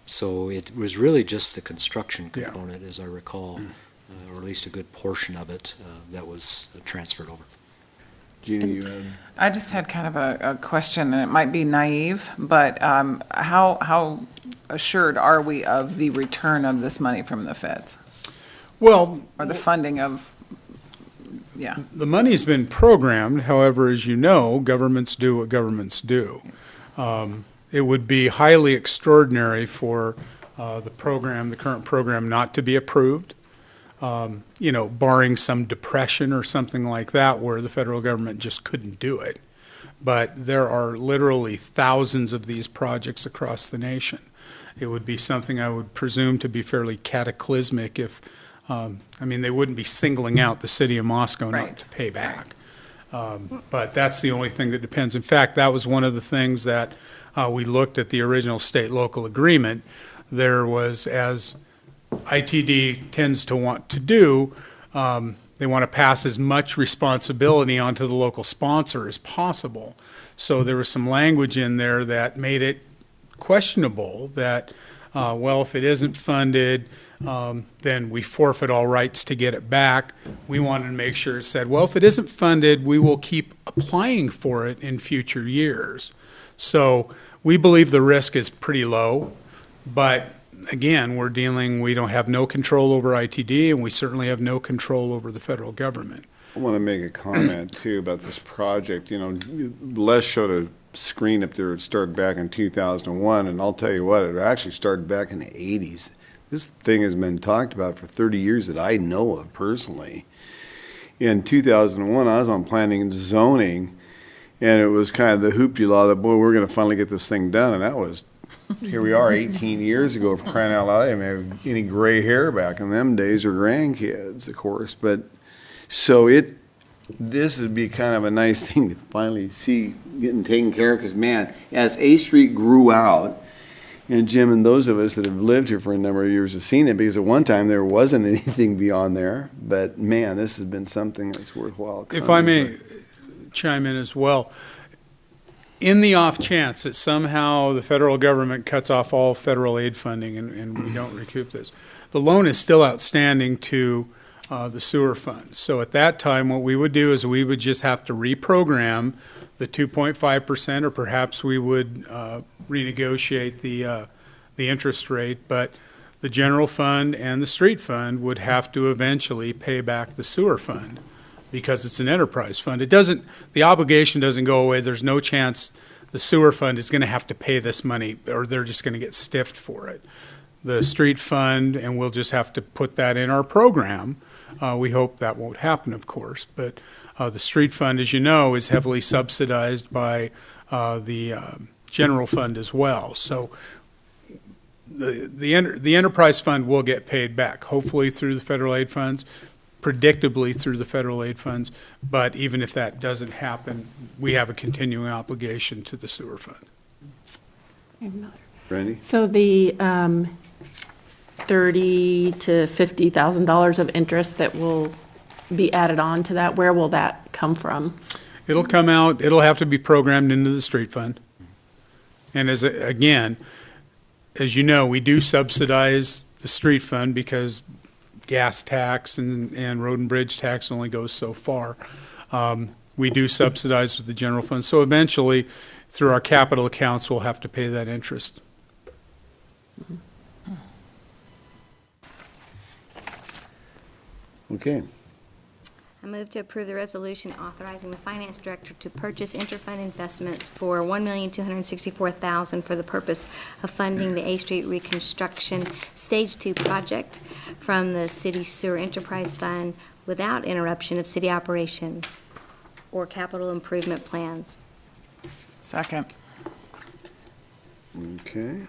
So it was really just the construction component, as I recall, or at least a good portion of it that was transferred over. Gina, you had? I just had kind of a question, and it might be naive, but how assured are we of the return of this money from the feds? Well, Or the funding of, the money's been programmed. However, as you know, governments do what governments do. It would be highly extraordinary for the current program not to be approved. Barring some depression or something like that where the federal government just couldn't do it. But there are literally thousands of these projects across the nation. It would be something I would presume to be fairly cataclysmic if, they wouldn't be singling out the city of Moscow not to pay back. But that's the only thing that depends. In fact, that was one of the things that we looked at the original state-local agreement. There was, as ITD tends to want to do, they want to pass as much responsibility onto the local sponsor as possible. So there was some language in there that made it questionable that, if it isn't funded, then we forfeit all rights to get it back. We wanted to make sure it said, if it isn't funded, we will keep applying for it in future years. So we believe the risk is pretty low, but again, we don't have no control over ITD, and we certainly have no control over the federal government. I want to make a comment, too, about this project. Les showed a screen up there. It started back in 2001, and I'll tell you what, it actually started back in the 80s. This thing has been talked about for 30 years that I know of personally. In 2001, I was on planning and zoning, and it was kind of the hoopty-law that, boy, we're going to finally get this thing done, and that was here we are 18 years ago, for crying out loud. I didn't have any gray hair back in them days, or grandkids, of course. But so this would be kind of a nice thing to finally see getting taken care of, because, man, as A Street grew out, and Jim and those of us that have lived here for a number of years have seen it, because at one time there wasn't anything beyond there. But, man, this has been something that's worthwhile. If I may chime in as well. In the off chance that somehow the federal government cuts off all federal aid funding and we don't recoup this, the loan is still outstanding to the sewer fund. So at that time, what we would do is we would just have to reprogram the 2.5%, or perhaps we would renegotiate the interest rate. But the general fund and the street fund would have to eventually pay back the sewer fund. because it's an enterprise fund. The obligation doesn't go away. There's no chance the sewer fund is going to have to pay this money, or they're just going to get stiffed for it. The street fund, and we'll just have to put that in our program. We hope that won't happen, of course, but the street fund, as you know, is heavily subsidized by the general fund as well. So the enterprise fund will get paid back, hopefully through the federal aid funds, predictably through the federal aid funds, but even if that doesn't happen, we have a continuing obligation to the sewer fund. Brandy? So the $30,000 to $50,000 of interest that will be added on to that, where will that come from? It'll come out, it'll have to be programmed into the street fund. And again, as you know, we do subsidize the street fund because gas tax and road and bridge tax only goes so far. We do subsidize with the general fund. So eventually, through our capital accounts, we'll have to pay that interest. Okay. I move to approve the resolution authorizing the finance director to purchase interfund investments for $1,264,000 for the purpose of funding the A Street Reconstruction Stage 2 project from the City Sewer Enterprise Fund without interruption of city operations or capital improvement plans. Second. Okay.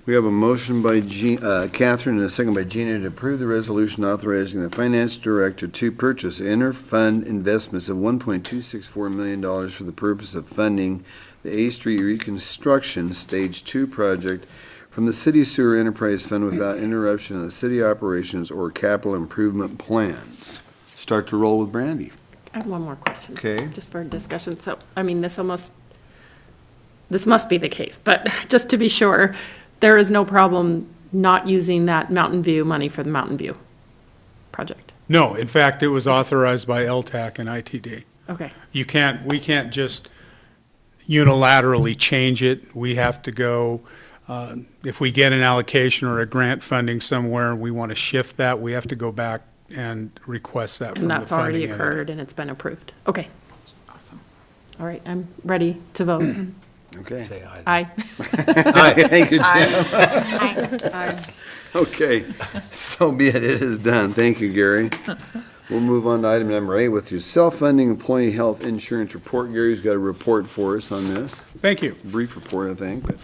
We have a motion by Catherine and a second by Gina to approve the resolution authorizing the finance director to purchase interfund investments of $1.264 million for the purpose of funding the A Street Reconstruction Stage 2 project from the City Sewer Enterprise Fund without interruption of the city operations or capital improvement plans. Start to roll with Brandy. I have one more question. Okay. Just for discussion. So, I mean, this must be the case, but just to be sure, there is no problem not using that Mountain View money for the Mountain View project? No, in fact, it was authorized by LTAC and ITD. Okay. We can't just unilaterally change it. We have to go, if we get an allocation or a grant funding somewhere, we want to shift that, we have to go back and request that from And the that's already funding entity. occurred and it's been approved? Okay. Awesome. All right, I'm ready to vote. Okay. Say aye. Aye. Aye. Thank you, Jim. Aye. Okay, so be it. It is done. Thank you, Gary. We'll move on to item number 8 with your self-funding employee health insurance report. Gary's got a report for us on this. Thank you. Brief report, I think, but.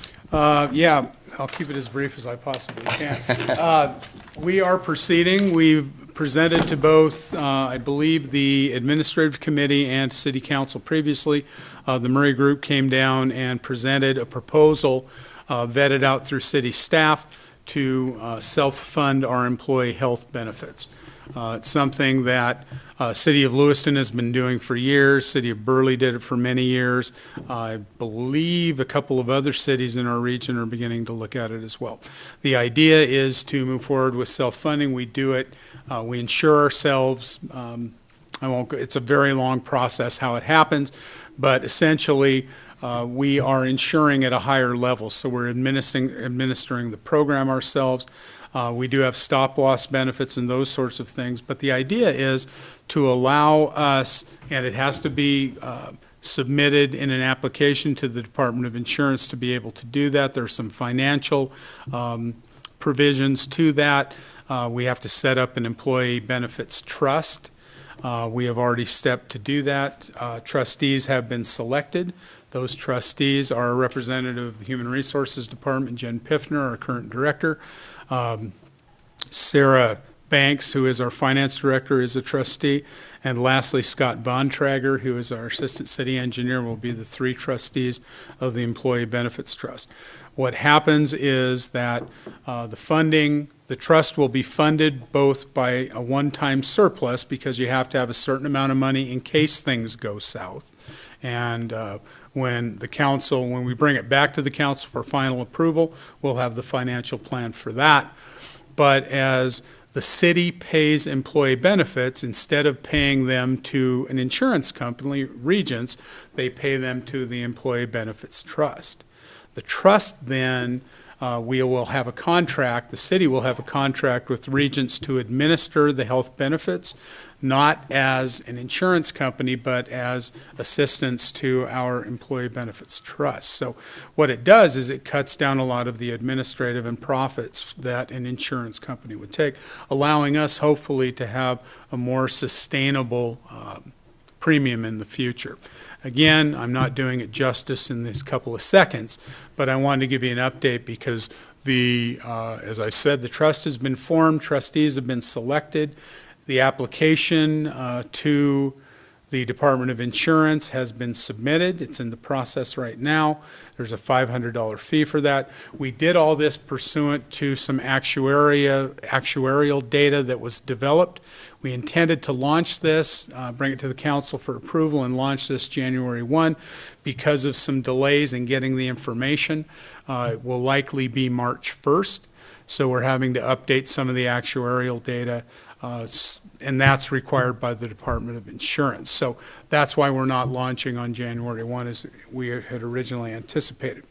Yeah, I'll keep it as brief as I possibly can. We are proceeding. We've presented to both, I believe, the Administrative Committee and City Council previously. The Murray Group came down and presented a proposal vetted out through city staff to self-fund our employee health benefits. It's something that City of Lewiston has been doing for years. City of Burley did it for many years. I believe a couple of other cities in our region are beginning to look at it as well. The idea is to move forward with self-funding. We do it, we insure ourselves. It's a very long process how it happens, but essentially we are insuring at a higher level. So we're administering the program ourselves. We do have stop-loss benefits and those sorts of things, but the idea is to allow us, and it has to be submitted in an application to the Department of Insurance to be able to do that. There are some financial provisions to that. We have to set up an employee benefits trust. We have already stepped to do that. Trustees have been selected. Those trustees are a representative of the Human Resources Department, Jen Piffner, our current director. Sarah Banks, who is our finance director, is a trustee. And lastly, Scott Bontrager, who is our assistant city engineer, will be the 3 trustees of the Employee Benefits Trust. What happens is that the trust will be funded both by a one-time surplus, because you have to have a certain amount of money in case things go south. And when we bring it back to the council for final approval, we'll have the financial plan for that. But as the city pays employee benefits, instead of paying them to an insurance company, Regents, they pay them to the Employee Benefits Trust. The trust then we will have a contract, the city will have a contract with Regents to administer the health benefits, not as an insurance company, but as assistance to our employee benefits trust. So what it does is it cuts down a lot of the administrative and profits that an insurance company would take, allowing us hopefully to have a more sustainable premium in the future. Again, I'm not doing it justice in this couple of seconds, but I wanted to give you an update because as I said, the trust has been formed, trustees have been selected. The application to the Department of Insurance has been submitted. It's in the process right now. There's a $500 fee for that. We did all this pursuant to some actuarial data that was developed. We intended to launch this, bring it to the council for approval and launch this January 1. Because of some delays in getting the information, it will likely be March 1st. So we're having to update some of the actuarial data, and that's required by the Department of Insurance. So that's why we're not launching on January 1 as we had originally anticipated.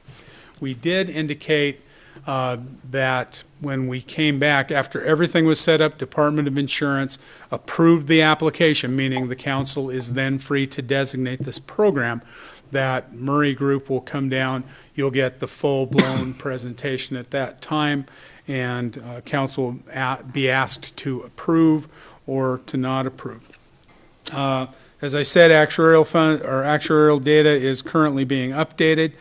We did indicate that when we came back, after everything was set up, Department of Insurance approved the application, meaning the council is then free to designate this program, that Murray Group will come down. You'll get the full-blown presentation at that time, and council will be asked to approve or to not approve. As I said, actuarial data is currently being updated.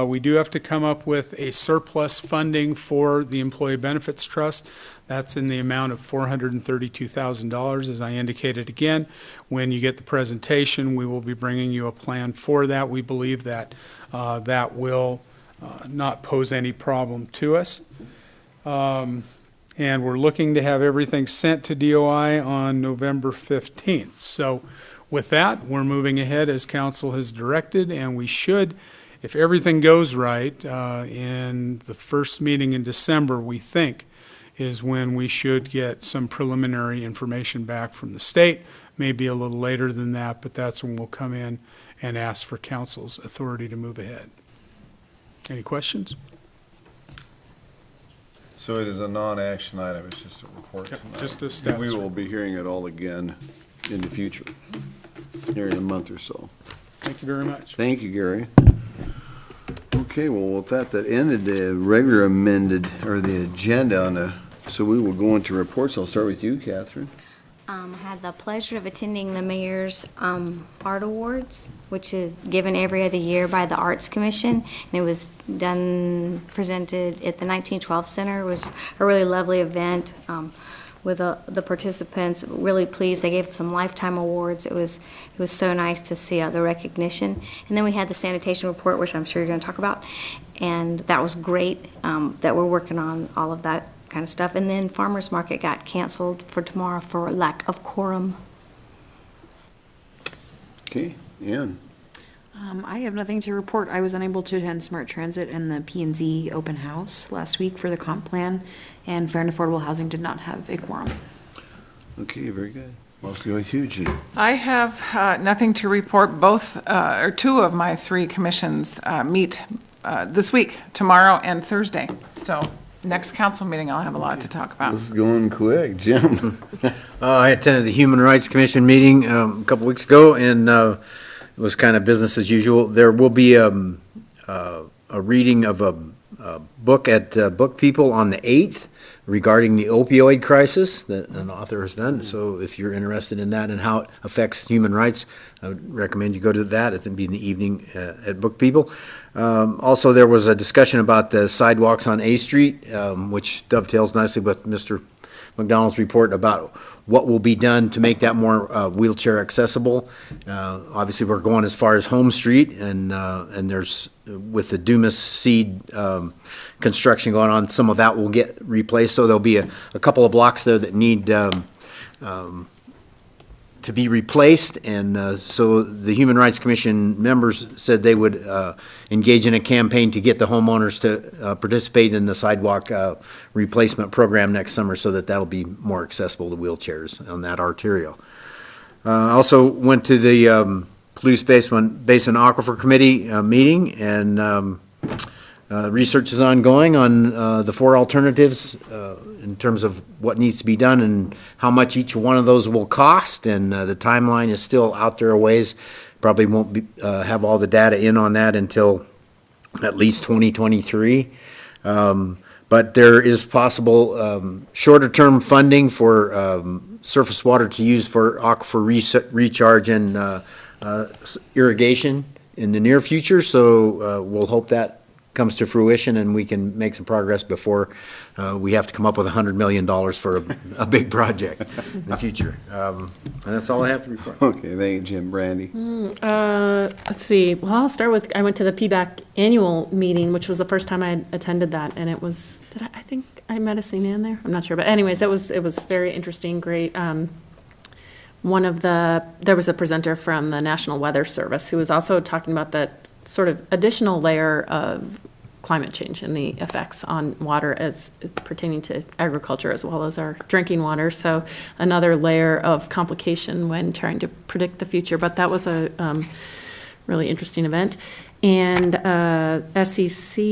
We do have to come up with a surplus funding for the Employee Benefits Trust. That's in the amount of $432,000, as I indicated again. When you get the presentation, we will be bringing you a plan for that. We believe that that will not pose any problem to us. And we're looking to have everything sent to DOI on November 15th. So with that, we're moving ahead as council has directed, and we should, if everything goes right, in the first meeting in December, we think, is when we should get some preliminary information back from the state. Maybe a little later than that, but that's when we'll come in and ask for council's authority to move ahead. Any questions? So it is a non-action item, it's just a report. Yep, tonight. just a status We will be hearing it all again in the future, here in a month or so. Thank you very much. Thank you, Gary. Okay, well, with that ended the regular amended, or the agenda on the, so we will go into reports. I'll start with you, Catherine. I had the pleasure of attending the mayor's art awards, which is given every other year by the Arts Commission. And it was presented at the 1912 Center. It was a really lovely event with the participants. Really pleased. They gave some lifetime awards. It was so nice to see the recognition. And then we had the sanitation report, which I'm sure you're going to talk about. And that was great that we're working on all of that kind of stuff. And then farmers market got canceled for tomorrow for lack of quorum. Okay, Ann. I have nothing to report. I was unable to attend Smart Transit and the P&Z open house last week for the comp plan, and Fair and Affordable Housing did not have a quorum. Okay, very good. Let's go with Eugene. I have nothing to report. Both, or two of my three commissions meet this week, tomorrow and Thursday. So next council meeting, I'll have a lot to talk about. This is going quick. Jim? I attended the Human Rights Commission meeting a couple weeks ago, and it was kind of business as usual. There will be a reading of a book at Book People on the 8th regarding the opioid crisis that an author has done. So if you're interested in that and how it affects human rights, I would recommend you go to that. It's going to be in the evening at Book People. Also, there was a discussion about the sidewalks on A Street, which dovetails nicely with Mr. McDonald's report about what will be done to make that more wheelchair accessible. Obviously, we're going as far as Home Street, and there's, with the Dumas Seed construction going on, some of that will get replaced. So there'll be a couple of blocks there that need to be replaced, and so the Human Rights Commission members said they would engage in a campaign to get the homeowners to participate in the sidewalk replacement program next summer, so that that'll be more accessible to wheelchairs on that arterial. Also went to the Police Basin Aquifer Committee meeting, and Research is ongoing on the 4 alternatives in terms of what needs to be done and how much each one of those will cost, and the timeline is still out there a ways. Probably won't be, have all the data in on that until at least 2023. But there is possible shorter-term funding for surface water to use for aquifer recharge and irrigation in the near future, so we'll hope that comes to fruition and we can make some progress before we have to come up with $100 million for a big project in the future. And that's all I have to report. Okay, thank you, Jim. Brandy? Let's see, well, I'll start with, I went to the PBAC annual meeting, which was the first time I had attended that, and it was, I think I might have seen Ann there, I'm not sure, but anyways, it was very interesting, great. There was a presenter from the National Weather Service who was also talking about that sort of additional layer of climate change and the effects on water as pertaining to agriculture as well as our drinking water. So another layer of complication when trying to predict the future. But that was a really interesting event. And SEC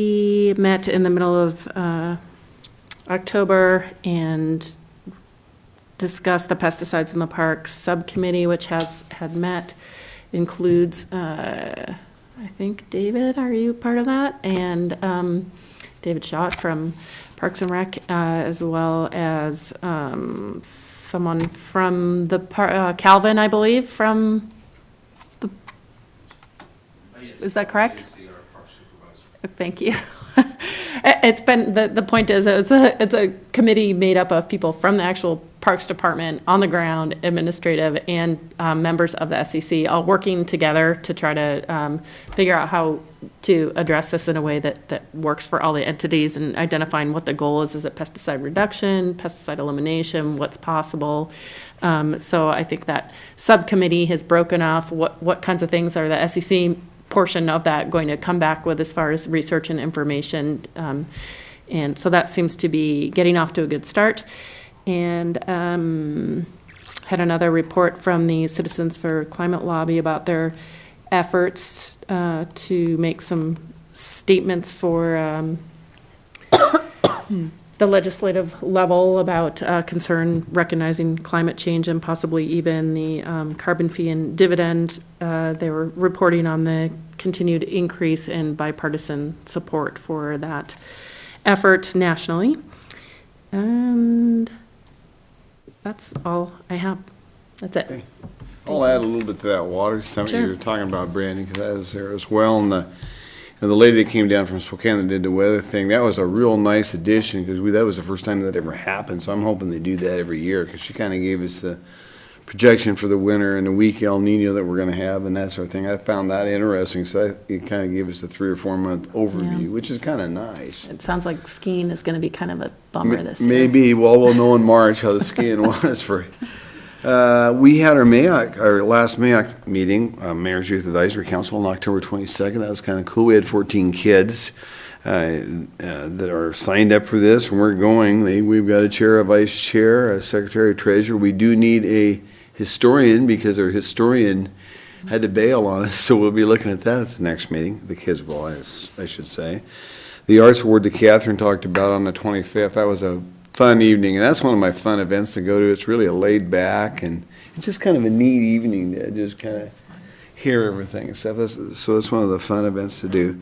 met in the middle of October and discussed the pesticides in the parks subcommittee, which had met, includes I think, David, are you part of that? And David Schott from Parks and Rec, as well as someone from the, Calvin, I believe, from the, is that correct? Thank you. It's been, the point is, it's a committee made up of people from the actual Parks Department, on the ground, administrative, and members of the SEC, all working together to try to figure out how to address this in a way that works for all the entities, and identifying what the goal is. Is it pesticide reduction, pesticide elimination, what's possible? So I think that subcommittee has broken off what kinds of things are the SEC portion of that going to come back with as far as research and information. And so that seems to be getting off to a good start. And had another report from the Citizens for Climate Lobby about their efforts to make some statements for the legislative level about concern recognizing climate change and possibly even the carbon fee and dividend. They were reporting on the continued increase in bipartisan support for that effort nationally. And that's all I have. That's it. Okay. I'll add a little bit to that water summit you were talking about, Brandy, because I was there as well. And the lady that came down from Spokane that did the weather thing, that was a real nice addition, because that was the first time that ever happened. So I'm hoping they do that every year, because she kind of gave us the projection for the winter and the weak El Nino that we're going to have and that sort of thing. I found that interesting. So it kind of gave us a 3 or 4 month overview, which is kind of nice. It sounds like skiing is going to be kind of a bummer this year. Maybe. Well, we'll know in March how the skiing was for. We had our last MAYOC meeting, Mayor's Youth Advisory Council, on October 22nd. That was kind of cool. We had 14 kids that are signed up for this, and we're going. We've got a chair, a vice chair, a secretary, treasurer. We do need a historian, because our historian had to bail on us, so we'll be looking at that at the next meeting. The kids will, I should say. The Arts Award that Catherine talked about on the 25th, that was a fun evening, and that's one of my fun events to go to. It's really a laid back, and it's just kind of a neat evening to just kind of hear everything and stuff. So that's one of the fun events to do.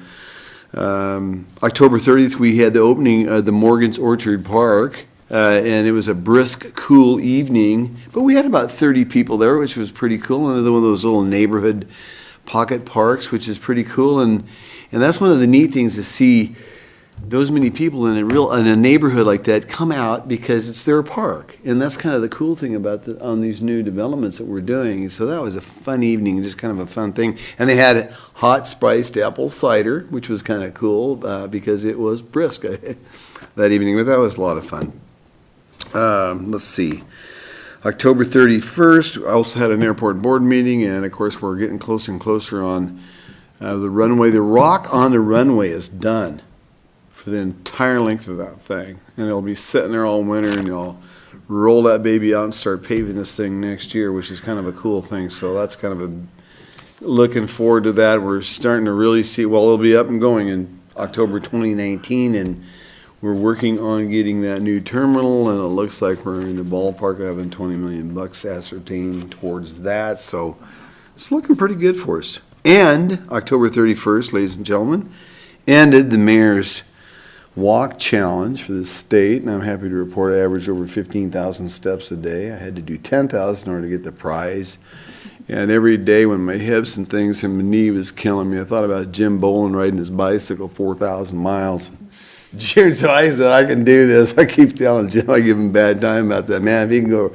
October 30th, we had the opening of the Morgan's Orchard Park, and it was a brisk, cool evening, but we had about 30 people there, which was pretty cool. Another one of those little neighborhood pocket parks, which is pretty cool, and that's one of the neat things to see. Those many people in a neighborhood like that come out because it's their park, and that's kind of the cool thing about on these new developments that we're doing. So that was a fun evening, just kind of a fun thing. And they had hot spiced apple cider, which was kind of cool because it was brisk that evening. But that was a lot of fun. Let's see. October 31st, I also had an airport board meeting, and of course we're getting closer and closer on the runway. The rock on the runway is done for the entire length of that thing, and it'll be sitting there all winter, and you'll roll that baby out and start paving this thing next year, which is kind of a cool thing. So that's kind of looking forward to that. We're starting to really see, well, it'll be up and going in October 2019, and we're working on getting that new terminal, and it looks like we're in the ballpark of having 20 million bucks ascertained towards that, so it's looking pretty good for us. And October 31st, ladies and gentlemen, ended the mayor's walk challenge for the state, and I'm happy to report I averaged over 15,000 steps a day. I had to do 10,000 in order to get the prize. And every day when my hips and things and my knee was killing me, I thought about Jim Bolin riding his bicycle 4,000 miles. Jim, so I said, I can do this. I keep telling Jim, I give him a bad time about that. Man, if he can go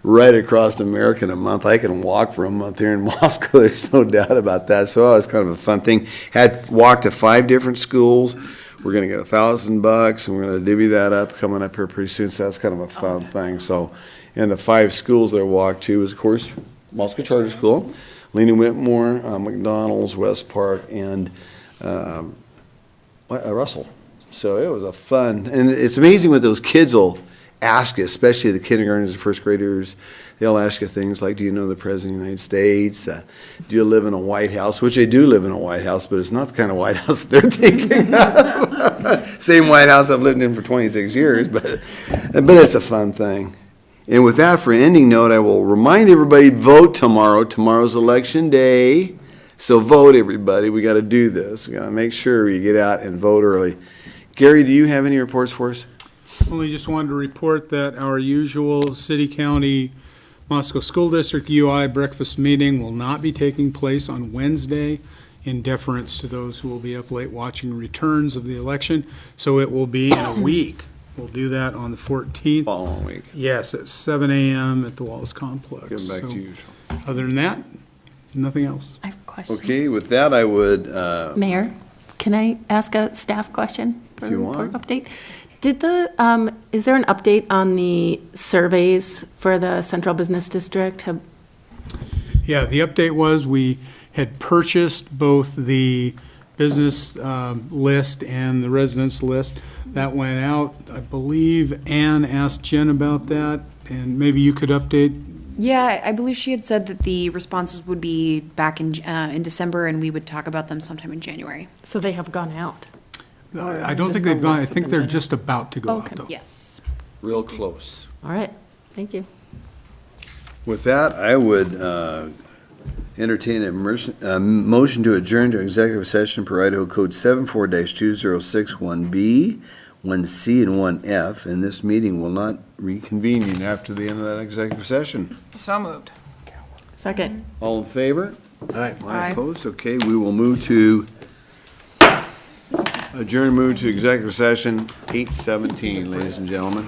right across America in a month, I can walk for a month here in Moscow. There's no doubt about that. So it was kind of a fun thing. Had walked to 5 different schools. We're going to get $1,000, and we're going to divvy that up coming up here pretty soon. So that's kind of a fun thing. So, and the 5 schools that I walked to was, of course, Moscow Charter School, Lena Whitmore, McDonald's, West Park, and Russell. So it was a fun, and it's amazing what those kids will ask you, especially the kindergartners and first graders. They'll ask you things like, do you know the President of the United States? Do you live in a White House? Which I do live in a White House, but it's not the kind of White House they're thinking of. Same White House I've lived in for 26 years, but it's a fun thing. And with that, for an ending note, I will remind everybody, vote tomorrow. Tomorrow's election day. So vote, everybody. We got to do this. We got to make sure you get out and vote early. Gary, do you have any reports for us? Only just wanted to report that our usual city-county Moscow School District UI breakfast meeting will not be taking place on Wednesday in deference to those who will be up late watching returns of the election. So it will be in a week. We'll do that on the 14th. Following week. Yes, at 7 a.m. at the Wallace Complex. Get back So, to usual. other than that, nothing else. I have a question. Okay, with that, I would, Mayor, can I ask a staff question for If the you report want. update? Did is there an update on the surveys for the Central Business District? Yeah, the update was we had purchased both the business list and the residence list. That went out. I believe Ann asked Jen about that, and maybe you could update. Yeah, I believe she had said that the responses would be back in December, and we would talk about them sometime in January. So they have gone out? I don't just think they've the gone, I list think of they're agenda. just about to go Okay. out, though. Yes. real close. All right, thank you. With that, I would entertain a motion to adjourn to executive session per Idaho Code 74-2061B, 1C, and 1F, and this meeting will not reconvene after the end of that executive session. So moved. Second. All in favor? Aye. Aye. Opposed? Okay, we will move to adjourn, move to executive session, 8:17, ladies and gentlemen.